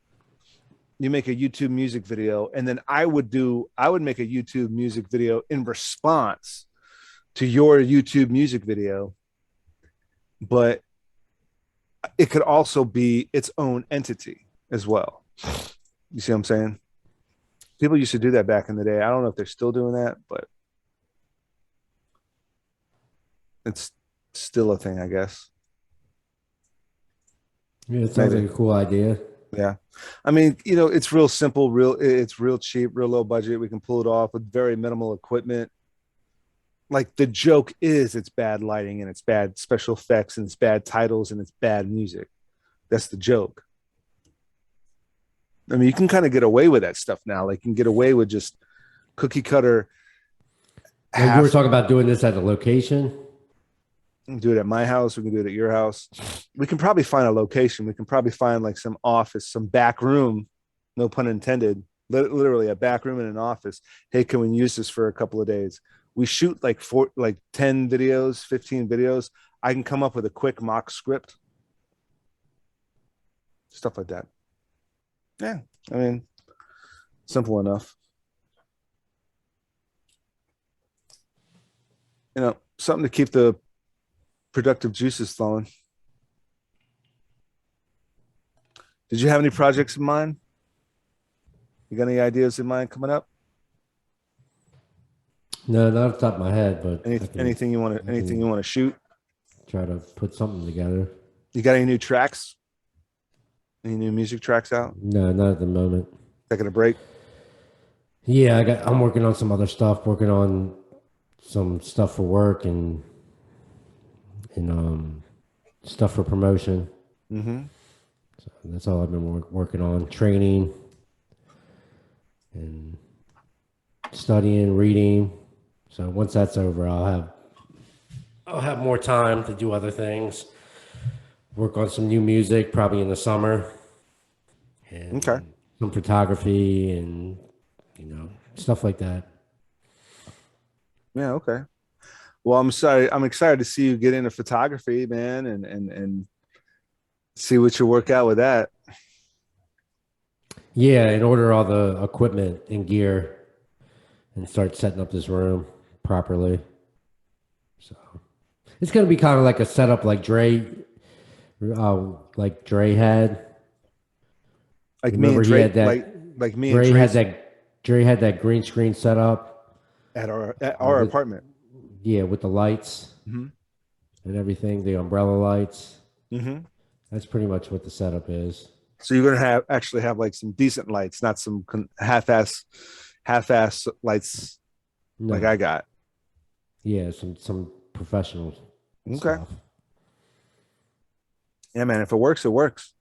A: you make a YouTube music video, and then I would make a YouTube music video in response to your YouTube music video, but it could also be its own entity as well. You see what I'm saying? People used to do that back in the day. I don't know if they're still doing that, but it's still a thing, I guess.
B: Yeah, it sounds like a cool idea.
A: Yeah. I mean, it's real simple, it's real cheap, real low budget. We can pull it off with very minimal equipment. Like the joke is it's bad lighting and it's bad special effects and it's bad titles and it's bad music. That's the joke. I mean, you can kind of get away with that stuff now. Like you can get away with just cookie cutter.
B: Now, you were
A: Half
B: talking about doing this at a location.
A: we can do it at my house. We can do it at your house. We can probably find a location. We can probably find like some office, some back room, no pun intended, literally a back room in an office. Hey, can we use this for a couple of days? We shoot like 10 videos, 15 videos. I can come up with a quick mock script, stuff like that. Yeah, I mean, simple enough. Something to keep the productive juices flowing. Did you have any projects in mind? You got any ideas in mind coming up?
B: No, not off the top of my head, but
A: Anything you want to shoot?
B: Try to put something together.
A: You got any new tracks? Any new music tracks out?
B: No, not at the moment.
A: Taking a break?
B: Yeah, I'm working on some other stuff, working on some stuff for work and stuff for promotion.
A: Mm-hmm.
B: So that's all I've been working on. Training and studying, reading. So once that's over, I'll have more time to do other things. Work on some new music, probably in the summer. And
A: Okay.
B: some photography and stuff like that.
A: Yeah. Okay. Well, I'm sorry. I'm excited to see you get into photography, man, and see what you work out with that.
B: Yeah, and order all the equipment and gear and start setting up this room properly. So it's going to be kind of like a setup like Dre had.
A: Like
B: Remember
A: me and
B: he
A: Dre,
B: had that.
A: like me
B: Dre
A: and
B: had
A: Dre
B: that green screen set up
A: at our apartment.
B: Yeah, with the lights and everything, the umbrella lights.
A: Mm-hmm.
B: That's pretty much what the setup is.
A: So you're gonna actually have like some decent lights, not some half-ass lights
B: No.
A: like I got.
B: Yeah, some professional
A: Okay.
B: stuff.
A: Yeah, man. If it works, it works.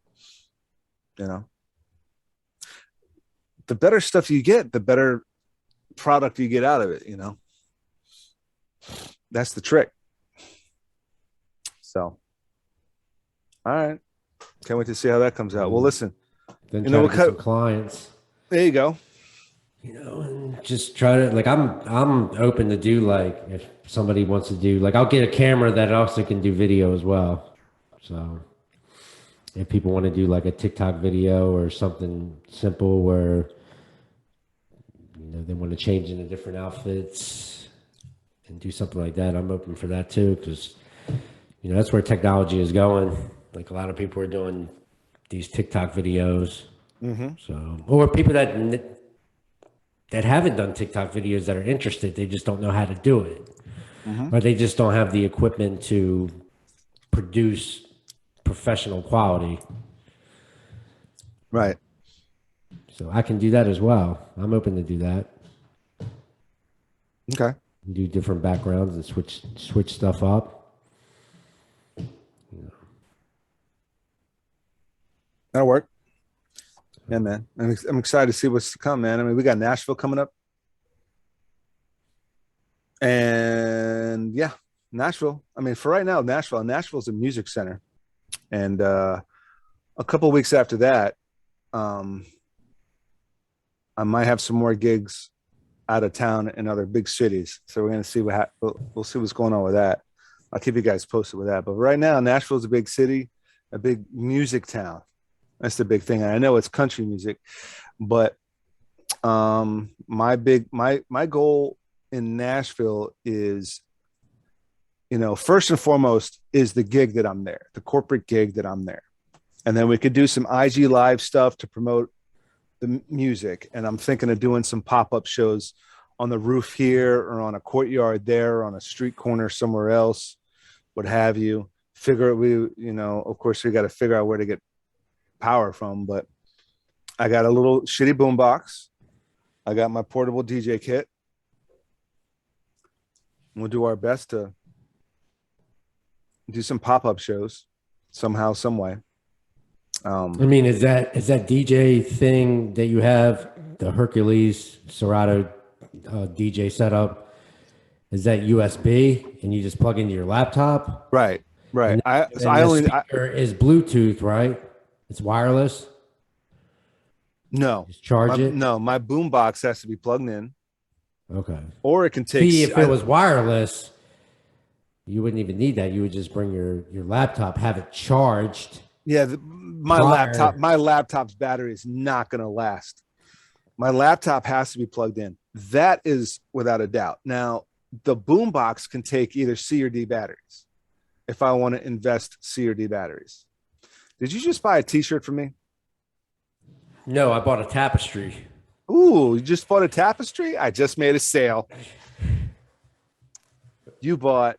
A: The better stuff you get, the better product you get out of it. That's the trick. So, all right. Can't wait to see how that comes out. Well, listen.
B: Then try to get some clients.
A: There you go.
B: And just try to I'm open to do like if somebody wants to do like I'll get a camera that also can do video as well. So if people want to do like a TikTok video or something simple where they want to change into different outfits and do something like that, I'm open for that too because that's where technology is going. Like a lot of people are doing these TikTok videos. So or people that haven't done TikTok videos that are interested, they just don't know how to do it. Or they just don't have the equipment to produce professional quality.
A: Right.
B: So I can do that as well. I'm open to do that.
A: Okay.
B: Do different backgrounds and switch stuff up.
A: That'll work. Yeah, man. I'm excited to see what's to come, man. I mean, we got Nashville coming up. And yeah, Nashville. I mean, for right now, Nashville's a music center. And a couple of weeks after that, I might have some more gigs out of town in other big cities. So we're gonna see we'll see what's going on with that. I'll keep you guys posted with that. But right now, Nashville's a big city, a big music town. That's the big thing. And I know it's country music, but my goal in Nashville is, first and foremost is the gig that I'm there, the corporate gig that I'm there. And then we could do some IG live stuff to promote the music. And I'm thinking of doing some pop-up shows on the roof here or on a courtyard there, or on a street corner somewhere else, what have you. Of course we got to figure out where to get power from, but I got a little shitty boombox. I got my portable DJ kit. We'll do our best to do some pop-up shows somehow, some way.
B: I mean, is that DJ thing that you have, the Hercules Serato DJ setup is that USB, and you just plug into your laptop,
A: Right. Right.
B: and
A: So
B: then the speaker is Bluetooth, right? It's wireless.
A: no,
B: Just charge it.
A: my boom box has to be plugged in,
B: Okay.
A: or it can take.
B: See, if it was wireless, you wouldn't even need that. You would just bring your laptop, have it charged.
A: Yeah, my laptop's battery is not going to last. My laptop has to be plugged in. That is without a doubt. Now, the boombox can take either C or D batteries if I want to invest C or D batteries. Did you just buy a t-shirt for me?
B: No, I bought a tapestry.
A: Ooh, you just bought a tapestry? I just made a sale. You bought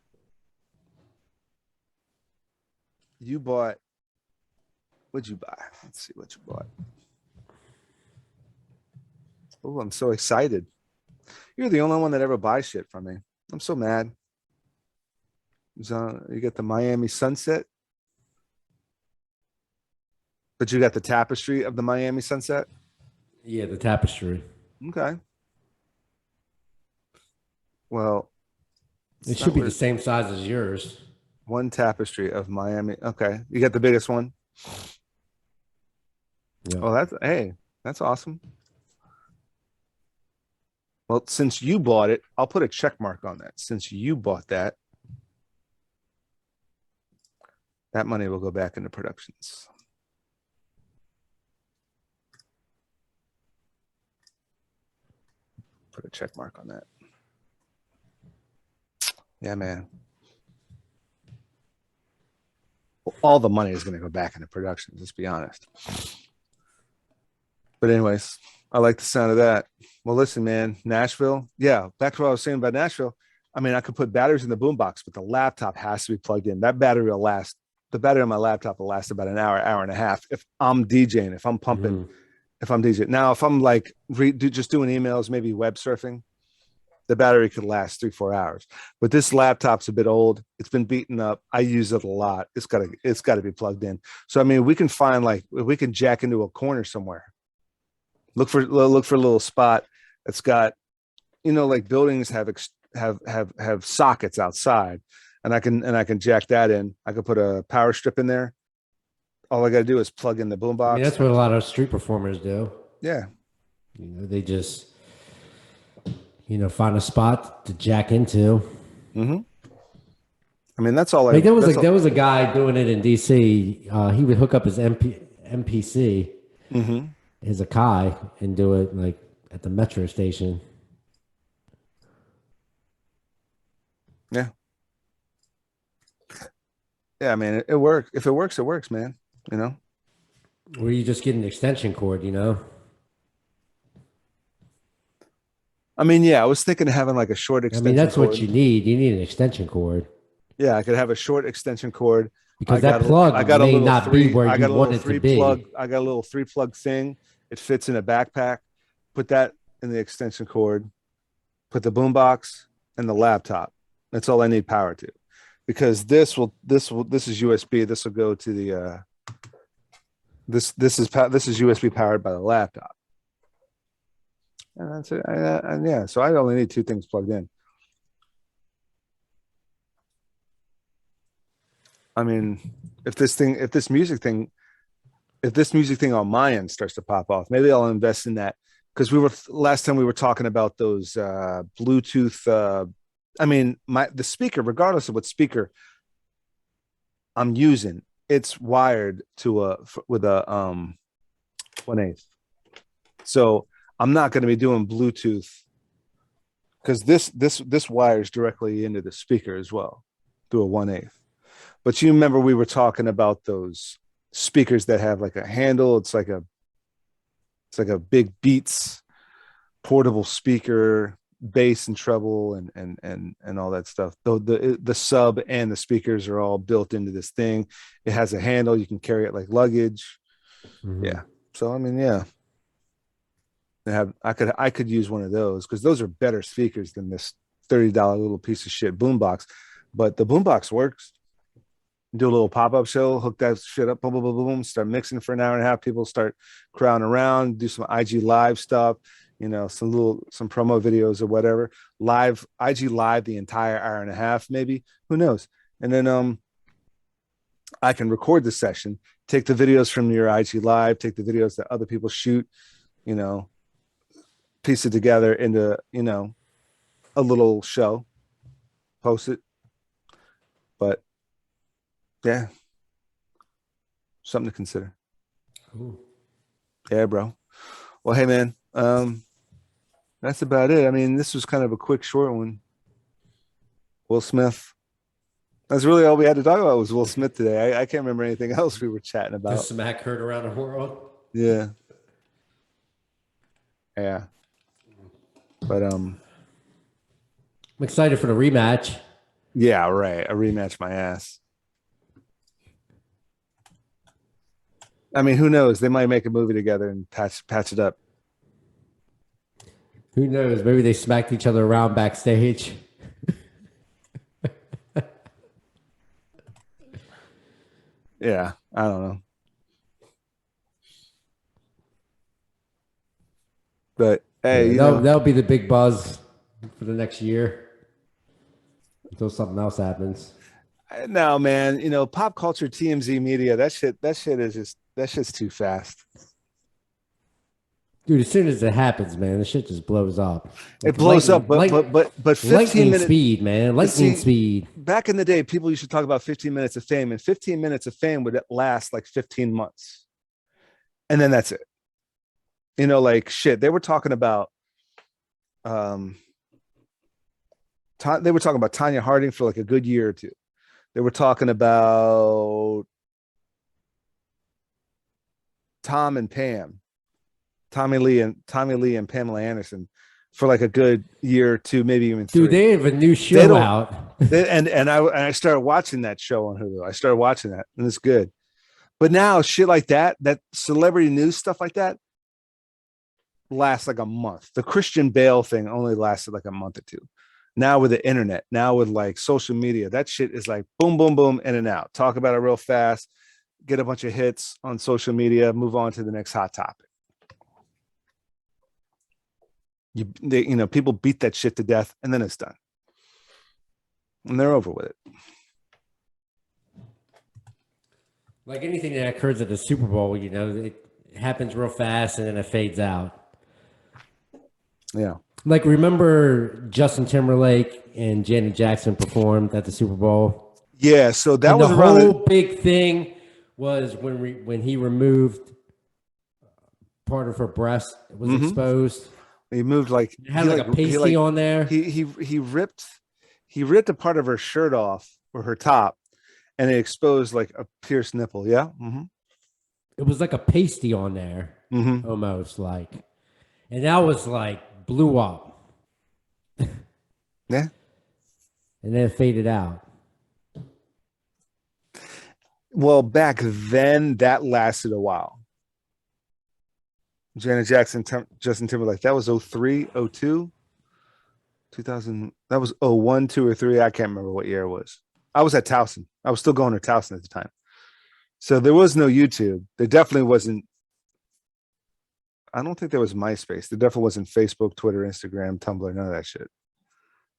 A: what'd you buy? Let's see what you bought. Oh, I'm so excited. You're the only one that ever buys shit from me. I'm so mad. So you get the Miami sunset, but you got the tapestry of the Miami sunset.
B: Yeah, the tapestry.
A: Okay. Well,
B: it should be the same size as yours.
A: One tapestry of Miami. Okay. You got the biggest one. Yeah. Oh, that's awesome. Well, since you bought it, I'll put a check mark on that. Since you bought that, that money will go back into productions. Put a check mark on that. Yeah, man. Well, all the money is going to go back into productions, let's be honest. But anyways, I like the sound of that. Well, listen, man, Nashville. Yeah, back to what I was saying about Nashville. I mean, I could put batteries in the boombox, but the laptop has to be plugged in. That battery will last. The battery on my laptop will last about an hour, hour and a half. If I'm DJing, if I'm pumping, if I'm DJing. Now, if I'm like just doing emails, maybe web surfing, the battery could last 3-4 hours. But this laptop's a bit old. It's been beaten up. I use it a lot. It's got to be plugged in. So I mean, we can find we can jack into a corner somewhere. Look for a little spot that's got, like buildings have sockets outside, and I can jack that in. I could put a power strip in there. All I got to do is plug in the boombox.
B: I mean, that's what a lot of street performers do.
A: Yeah.
B: They just, find a spot to jack into.
A: Mm-hmm. I mean, that's all.
B: There was a guy doing it in DC. He would hook up his MPC, his Akai, and do it like at the metro station.
A: Yeah. Yeah, I mean, it works. If it works, it works, man.
B: Or you just get an extension cord,
A: I mean, yeah, I was thinking of having like a short extension cord.
B: That's what you need. You need an extension cord.
A: Yeah, I could have a short extension cord.
B: Because that plug may not be where you want it to be.
A: I got a little 3-plug thing. It fits in a backpack. Put that in the extension cord. Put the boombox and the laptop. That's all I need power to. Because this is USB. This will go to the this is USB powered by the laptop. And that's it. Yeah, so I only need 2 things plugged in. I mean, if this music thing on my end starts to pop off, maybe I'll invest in that. Because last time we were talking about those Bluetooth. I mean, the speaker, regardless of what speaker I'm using, it's wired to with a 1/8. So I'm not going to be doing Bluetooth, because this wires directly into the speaker as well through a 1/8. But you remember we were talking about those speakers that have like a handle. It's like a big Beats portable speaker, bass and treble and all that stuff. Though the sub and the speakers are all built into this thing. It has a handle. You can carry it like luggage. Yeah. So I mean, yeah. I could use one of those, because those are better speakers than this $30 little piece of shit boombox. But the boombox works. Do a little pop-up show, hook that shit up, boom, boom, boom, boom, start mixing for an hour and a half. People start crowding around, do some IG live stuff. some promo videos or whatever, live IG live the entire hour and a half, maybe, who knows? And then I can record the session, take the videos from your IG live, take the videos that other people shoot, piece it together into, a little show, post it. But yeah, something to consider.
B: Cool.
A: Yeah, bro. Well, hey man, that's about it. I mean, this was kind of a quick, short one. Will Smith. That's really all we had to talk about was Will Smith today. I can't remember anything else we were chatting about.
B: The smack heard around the world.
A: Yeah. Yeah. But
B: I'm excited for the rematch.
A: yeah, right. A rematch, my ass. I mean, who knows? They might make a movie together and patch it up.
B: Who knows? Maybe they smacked each other around backstage.
A: Yeah, I don't know. But hey,
B: Yeah, that'll be the big buzz for the next year until something else happens.
A: no, man, pop culture, TMZ media, that shit is just, that shit's too fast.
B: Dude, as soon as it happens, man, the shit just blows up.
A: It blows up, but 15
B: lightning
A: minutes
B: speed, man. Lightning speed.
A: Back in the day, people used to talk about 15 minutes of fame, and 15 minutes of fame would last like 15 months. And then that's it. Like shit. They were talking about Tanya Harding for like a good year or two. They were talking about Tommy Lee and Pamela Anderson for like a good year or two, maybe even 3.
B: Dude, they have a new show out.
A: I started watching that show on Hulu. I started watching that, and it's good. But now shit like that celebrity news stuff like that lasts like a month. The Christian Bale thing only lasted like a month or two. Now with the internet, now with like social media, that shit is like boom, boom, boom, in and out. Talk about it real fast, get a bunch of hits on social media, move on to the next hot topic. People beat that shit to death, and then it's done, and they're over with it.
B: Like anything that occurs at the Super Bowl, it happens real fast and then it fades out.
A: Yeah.
B: Like, remember Justin Timberlake and Janet Jackson performed at the Super Bowl?
A: Yeah, so that was
B: the whole big thing was when he removed part of her breast. It was exposed.
A: He moved like
B: it had like a pasty on there.
A: He ripped a part of her shirt off or her top, and it exposed like a pierced nipple. Yeah. Mm-hmm.
B: It was like a pasty on there, almost like, and that was like blew up.
A: Yeah.
B: And then it faded out.
A: Well, back then that lasted a while. Janet Jackson, Justin Timberlake, that was 03, 02, 2000. That was 01, 2, or 3. I can't remember what year it was. I was at Towson. I was still going to Towson at the time. So there was no YouTube. There definitely wasn't. I don't think there was MySpace. There definitely wasn't Facebook, Twitter, Instagram, Tumblr, none of that shit.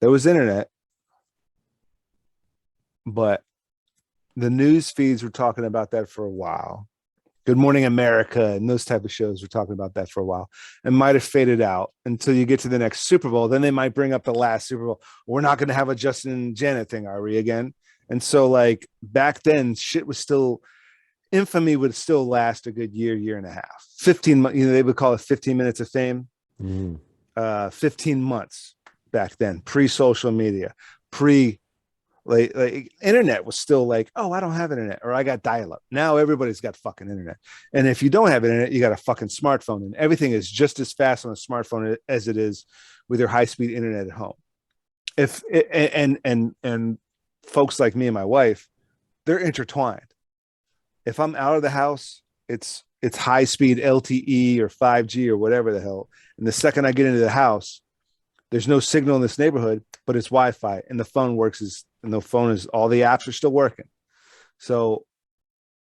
A: There was internet, but the news feeds were talking about that for a while. Good Morning America and those type of shows were talking about that for a while, and might have faded out until you get to the next Super Bowl. Then they might bring up the last Super Bowl. We're not going to have a Justin and Janet thing, are we, again? And so like back then, shit was still, infamy would still last a good year and a half. 15 months, they would call it 15 minutes of fame. 15 months back then, pre-social media, like internet was still like, oh, I don't have internet, or I got dial-up. Now everybody's got fucking internet, and if you don't have internet, you got a fucking smartphone, and everything is just as fast on a smartphone as it is with your high-speed internet at home. If and folks like me and my wife, they're intertwined. If I'm out of the house, it's high-speed LTE or 5G or whatever the hell, and the second I get into the house, there's no signal in this neighborhood, but it's Wi-Fi, and the phone works and the phone is, all the apps are still working. So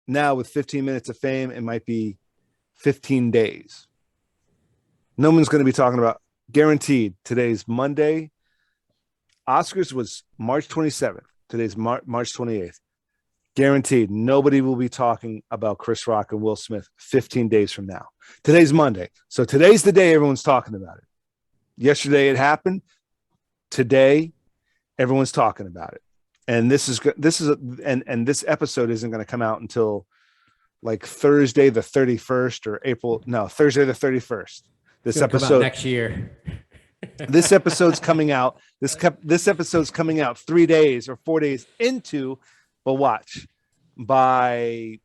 A: now with 15 minutes of fame, it might be 15 days. No one's going to be talking about, guaranteed. Today's Monday. Oscars was March 27th. Today's March 28th. Guaranteed. Nobody will be talking about Chris Rock and Will Smith 15 days from now. Today's Monday. So today's the day everyone's talking about it. Yesterday it happened. Today, everyone's talking about it. And this episode isn't going to come out until like Thursday the 31st or Thursday the 31st. This episode
B: next year.
A: This episode's coming out. This episode's coming out 3 days or 4 days into, but watch, by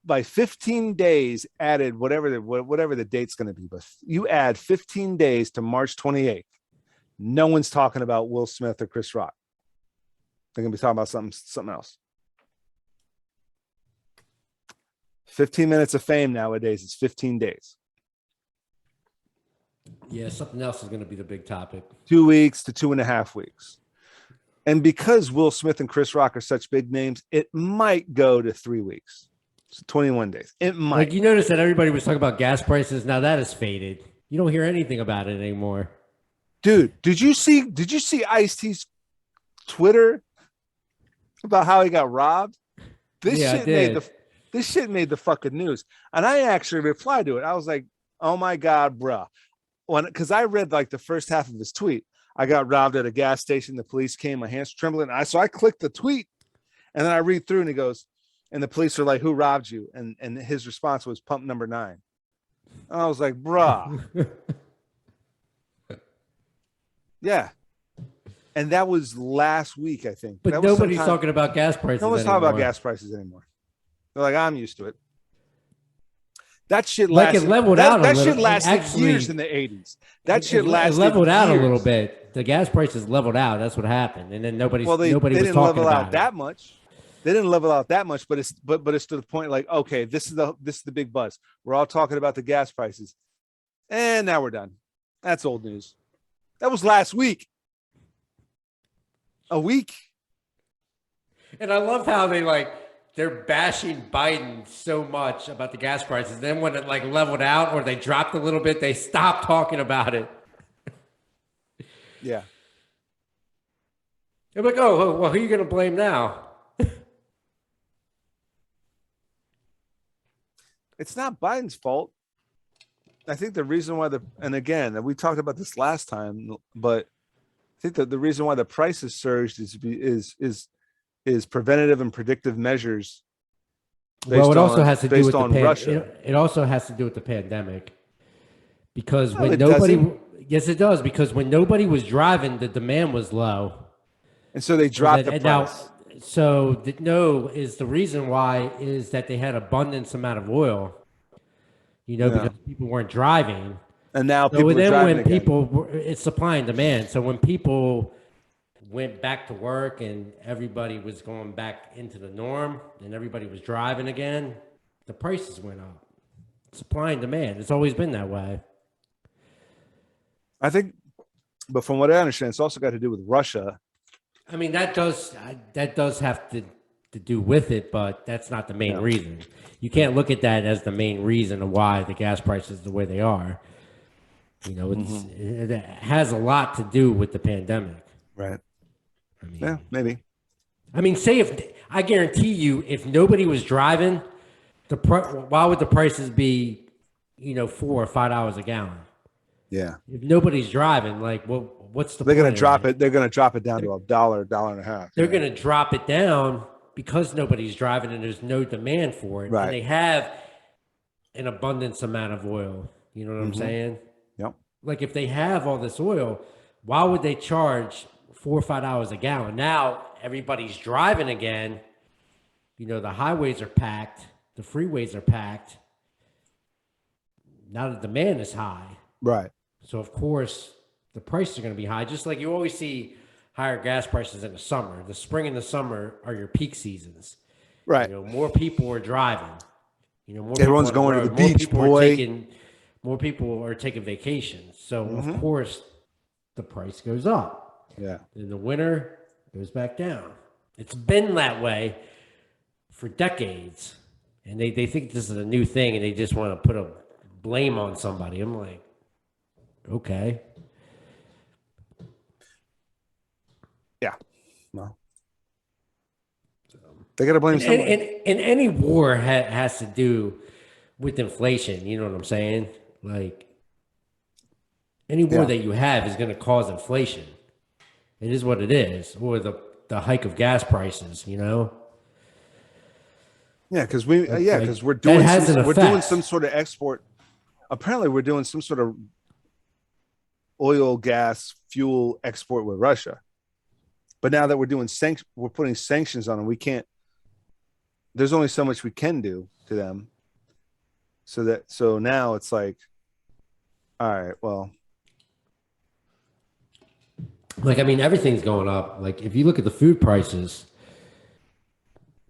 A: 15 days added, whatever the date's going to be, but you add 15 days to March 28th. No one's talking about Will Smith or Chris Rock. They're going to be talking about something else. 15 minutes of fame nowadays is 15 days.
B: Yeah, something else is going to be the big topic.
A: 2 weeks to 2.5 weeks. And because Will Smith and Chris Rock are such big names, it might go to 3 weeks. So 21 days. It might.
B: Like, you notice that everybody was talking about gas prices. Now that has faded. You don't hear anything about it anymore.
A: Dude, did you see Ice-T's Twitter about how he got robbed? This shit made the fucking news. And I actually replied to it. I was like, oh my God, bruh. Because I read like the first half of his tweet. I got robbed at a gas station. The police came, my hands trembling. So I clicked the tweet and then I read through and he goes, and the police are like, who robbed you? And his response was pump number 9. And I was like, bruh. Yeah. And that was last week, I think.
B: But nobody's talking about gas prices.
A: No one's talking about gas prices anymore. They're like, I'm used to it. That shit lasted.
B: Like, it leveled out a little.
A: That shit lasted years in the 80s. That shit lasted.
B: It leveled out
A: years.
B: A little bit. The gas prices leveled out. That's what happened. And then nobody was
A: didn't
B: talking
A: level
B: about
A: out that much. They didn't level out that much, but it's to the point like, okay, this is the big buzz. We're all talking about the gas prices, and now we're done. That's old news. That was last week. A week.
B: And I love how they're bashing Biden so much about the gas prices. Then when it like leveled out or they dropped a little bit, they stopped talking about it.
A: Yeah.
B: They're like, oh, well, who are you going to blame now?
A: It's not Biden's fault. I think the reason why and again, we talked about this last time, but I think that the reason why the prices surged is preventative and predictive measures.
B: Well, it also has to do with
A: Russia.
B: It also has to do with the pandemic, because
A: when
B: it does, because when nobody was driving, the demand was low,
A: and so they dropped the price.
B: The reason why is that they had abundance amount of oil, because people weren't driving,
A: and now people are driving again.
B: It's supply and demand. So when people went back to work and everybody was going back into the norm and everybody was driving again, the prices went up. Supply and demand. It's always been that way.
A: I think, but from what I understand, it's also got to do with Russia.
B: I mean, that does have to do with it, but that's not the main reason. You can't look at that as the main reason of why the gas prices the way they are. It has a lot to do with the pandemic.
A: Right. I mean, yeah, maybe.
B: I mean, I guarantee you, if nobody was driving, why would the prices be, $4 or $5 a gallon?
A: Yeah.
B: If nobody's driving, what's the?
A: They're going to drop it. They're going to drop it down to $1, $1.50.
B: They're going to drop it down because nobody's driving and there's no demand for it.
A: Right.
B: And they have an abundance amount of oil. You know what I'm saying?
A: Yep.
B: Like, if they have all this oil, why would they charge $4 or $5 a gallon? Now everybody's driving again. The highways are packed. The freeways are packed. Now the demand is high.
A: Right.
B: So of course the prices are going to be high. Just like you always see higher gas prices in the summer. The spring and the summer are your peak seasons.
A: Right.
B: More people are driving.
A: Everyone's going to the beach, boy.
B: More people are taking vacations. So of course the price goes up.
A: Yeah.
B: In the winter, it goes back down. It's been that way for decades. And they think this is a new thing and they just want to put a blame on somebody. I'm like, Okay.
A: Yeah. Well, they got to blame
B: And,
A: somebody.
B: and any war has to do with inflation. You know what I'm saying? Like any war
A: Yeah.
B: that you have is going to cause inflation. It is what it is, or the hike of gas prices. You know,
A: Yeah, because
B: like
A: we're
B: that
A: doing
B: has an
A: some
B: effect.
A: sort of export. Apparently, we're doing some sort of oil, gas, fuel export with Russia. But now that we're putting sanctions on them. We can't. There's only so much we can do to them. So now it's like, all right, well,
B: Like I mean, everything's going up. Like if you look at the food prices,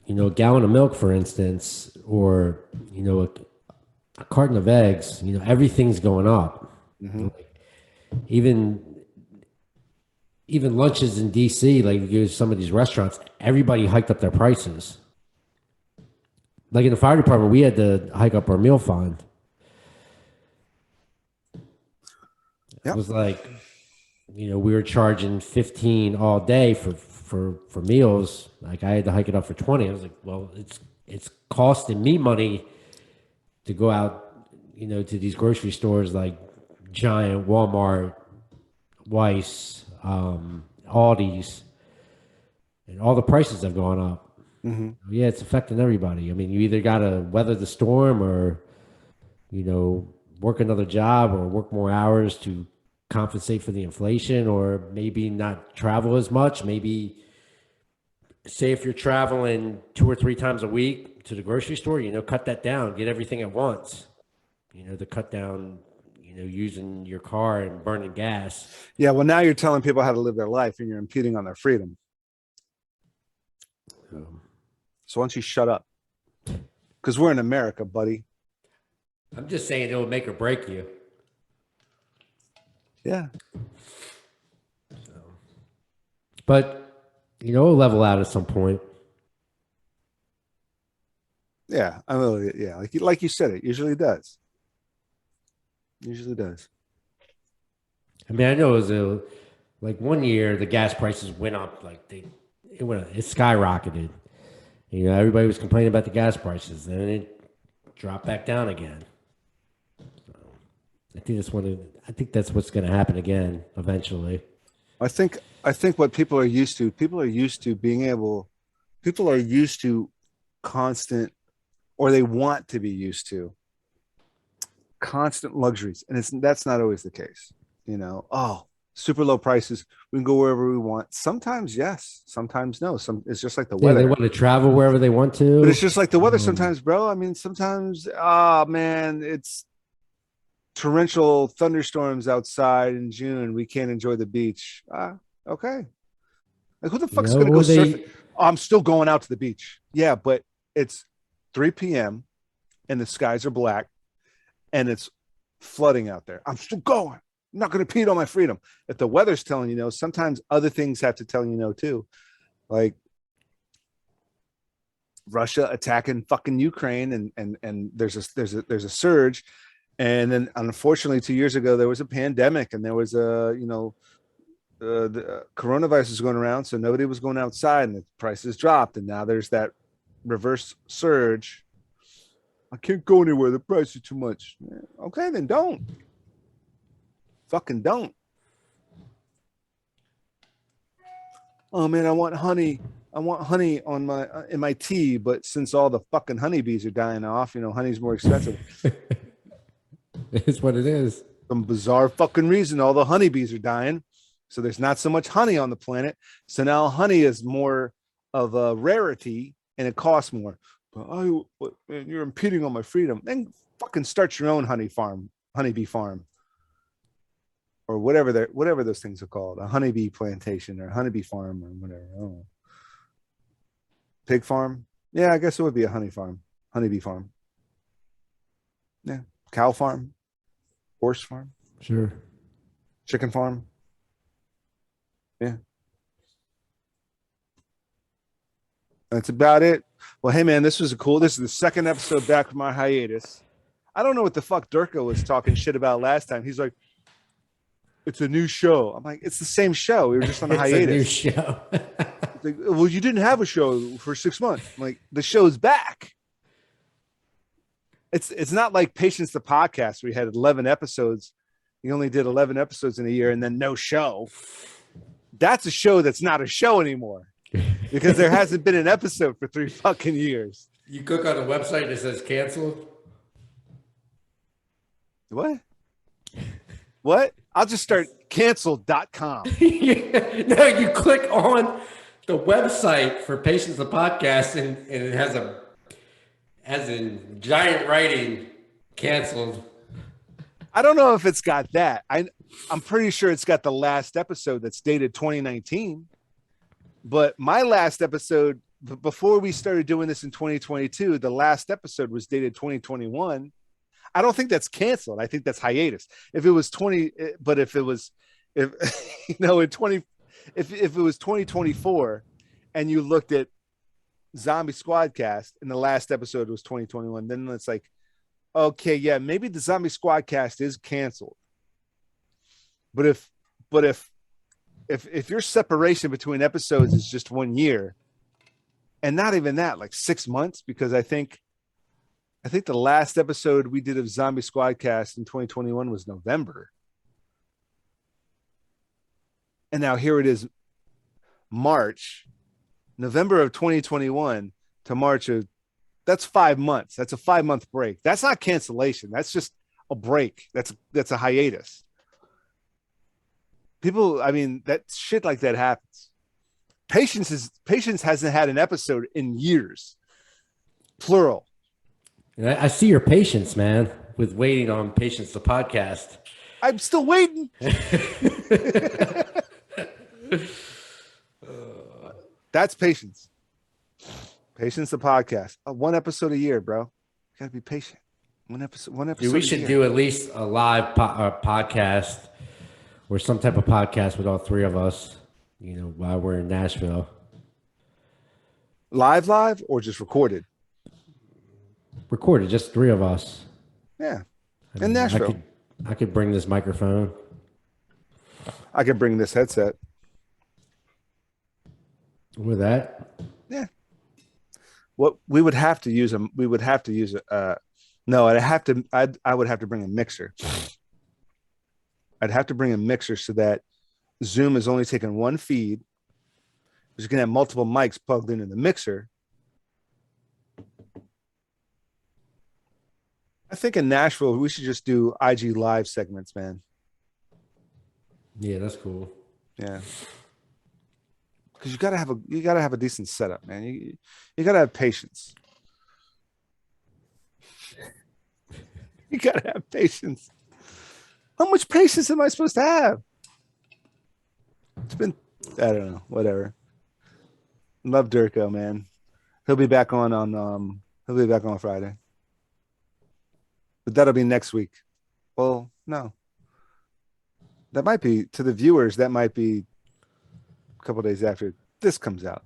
B: you know, a gallon of milk, for instance, or you know, a carton of eggs. You know, everything's going up.
A: mm-hmm.
B: Even even lunches in DC, like you go to some of these restaurants, everybody hiked up their prices. Like in the fire department, we had to hike up our meal fund. It
A: Yep.
B: was like, you know, we were charging 15 all day for meals. Like I had to hike it up for 20. I was like, well, it's costing me money to go out, you know, to these grocery stores like Giant, Walmart, Weiss, Aldi's, and all the prices have gone up.
A: Mm-hmm.
B: Yeah, it's affecting everybody. I mean, you either got to weather the storm or, you know, work another job or work more hours to compensate for the inflation, or maybe not travel as much. Maybe, say, if you're traveling 2 or 3 times a week to the grocery store, you know, cut that down, get everything at once, you know, to cut down, you know, using your car and burning gas.
A: Yeah. Well, now you're telling people how to live their life, and you're impeding on their freedom. So why don't you shut up? Because we're in America, buddy.
B: I'm just saying it will make or break you.
A: Yeah.
B: But, you know, it'll level out at some point.
A: Yeah. I mean, yeah. Like you said, it usually does. Usually does.
B: I mean, I know it was like one year the gas prices went up, like it skyrocketed. You know, everybody was complaining about the gas prices, then it dropped back down again. So I think that's what's going to happen again eventually.
A: I think what people are used to being able, people are used to constant, or they want to be used to constant luxuries, and that's not always the case. Oh, super low prices, we can go wherever we want. Sometimes yes, sometimes no. It's just like the
B: Yeah, they
A: weather.
B: want to travel wherever they want
A: But it's
B: to.
A: just like the weather sometimes, bro. I mean, sometimes, oh man, it's torrential thunderstorms outside in June. We can't enjoy the beach. Okay. Like, who the
B: You
A: fuck is
B: know,
A: going to go
B: or
A: surfing?
B: they
A: Oh, I'm still going out to the beach. Yeah, but it's 3 p.m. and the skies are black and it's flooding out there. I'm still going. I'm not going to pee on my freedom. If the weather's telling you no, sometimes other things have to tell you no too. Like Russia attacking fucking Ukraine, and there's a surge. And then unfortunately 2 years ago there was a pandemic, and there was the coronavirus was going around, so nobody was going outside, and the prices dropped, and now there's that reverse surge. I can't go anywhere. The price is too much. Okay, then don't. Fucking don't. Oh man, I want honey. I want honey on my in my tea, but since all the fucking honeybees are dying off, honey's more expensive.
B: it's what it is.
A: Some bizarre fucking reason, all the honeybees are dying, so there's not so much honey on the planet. So now honey is more of a rarity, and it costs more. But man, you're impeding on my freedom. Then fucking start your own honeybee farm, or whatever those things are called, a honeybee plantation or a honeybee farm or whatever. I don't know. Pig farm? Yeah, I guess it would be a honeybee farm. Yeah, cow farm, horse farm,
B: Sure.
A: chicken farm. Yeah, that's about it. Well, hey man, this is the second episode back from our hiatus. I don't know what the fuck Durko was talking shit about last time. He's like, it's a new show. I'm like, it's the same show. We were just on a
B: It's a new
A: hiatus.
B: show.
A: It's like, well, you didn't have a show for 6 months. I'm like, the show's back. It's not like Patience the podcast. We had 11 episodes. You only did 11 episodes in a year and then no show. That's a show that's not a show anymore because there hasn't been an episode for 3 fucking years.
B: You click on a website that says canceled.
A: What? What? I'll just start cancel.com.
B: No, you click on the website for Patience the podcast, and it has in giant writing canceled.
A: I don't know if it's got that. I'm pretty sure it's got the last episode that's dated 2019. But my last episode, before we started doing this in 2022, the last episode was dated 2021. I don't think that's canceled. I think that's hiatus. If it was 20, but if it was, if you know, in 20, if it was 2024, and you looked at Zombie SquadCAST and the last episode was 2021, then it's like, okay, yeah, maybe the Zombie SquadCAST is canceled. But if your separation between episodes is just 1 year, and not even that, like 6 months, because I think the last episode we did of Zombie SquadCAST in 2021 was November. And now here it is, November of 2021 to March of, that's 5 months. That's a 5-month break. That's not cancellation. That's just a break. That's a hiatus. People, I mean, that shit like that happens. Patience hasn't had an episode in years. Plural.
B: I see your patience, man, with waiting on Patience the podcast.
A: I'm still waiting. That's Patience. Patience the podcast. 1 episode a year, bro. You gotta be patient. One episode.
B: Dude, we should do at least a live podcast or some type of podcast with all 3 of us, you know, while we're in Nashville.
A: Live or just recorded?
B: Recorded, just 3 of us.
A: Yeah. In Nashville.
B: I could bring this microphone.
A: I could bring this headset.
B: With that?
A: Yeah. What we would have to use I would have to bring a mixer. I'd have to bring a mixer so that Zoom is only taking one feed. You can have multiple mics plugged into the mixer. I think in Nashville, we should just do IG live segments, man.
B: Yeah, that's cool.
A: Yeah. Because you gotta have a decent setup, man. You gotta have patience. You gotta have patience. How much patience am I supposed to have? It's been, I don't know, whatever. Love Durko, man. He'll be back on Friday. But that'll be next week. Well, no. That might be, to the viewers, that might be a couple days after this comes out.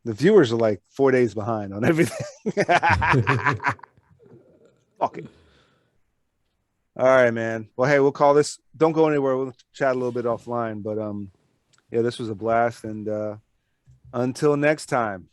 A: The viewers are like 4 days behind on everything. Fuck it. All right, man. Well, hey, we'll call this. Don't go anywhere. We'll chat a little bit offline. But yeah, this was a blast. And until next time.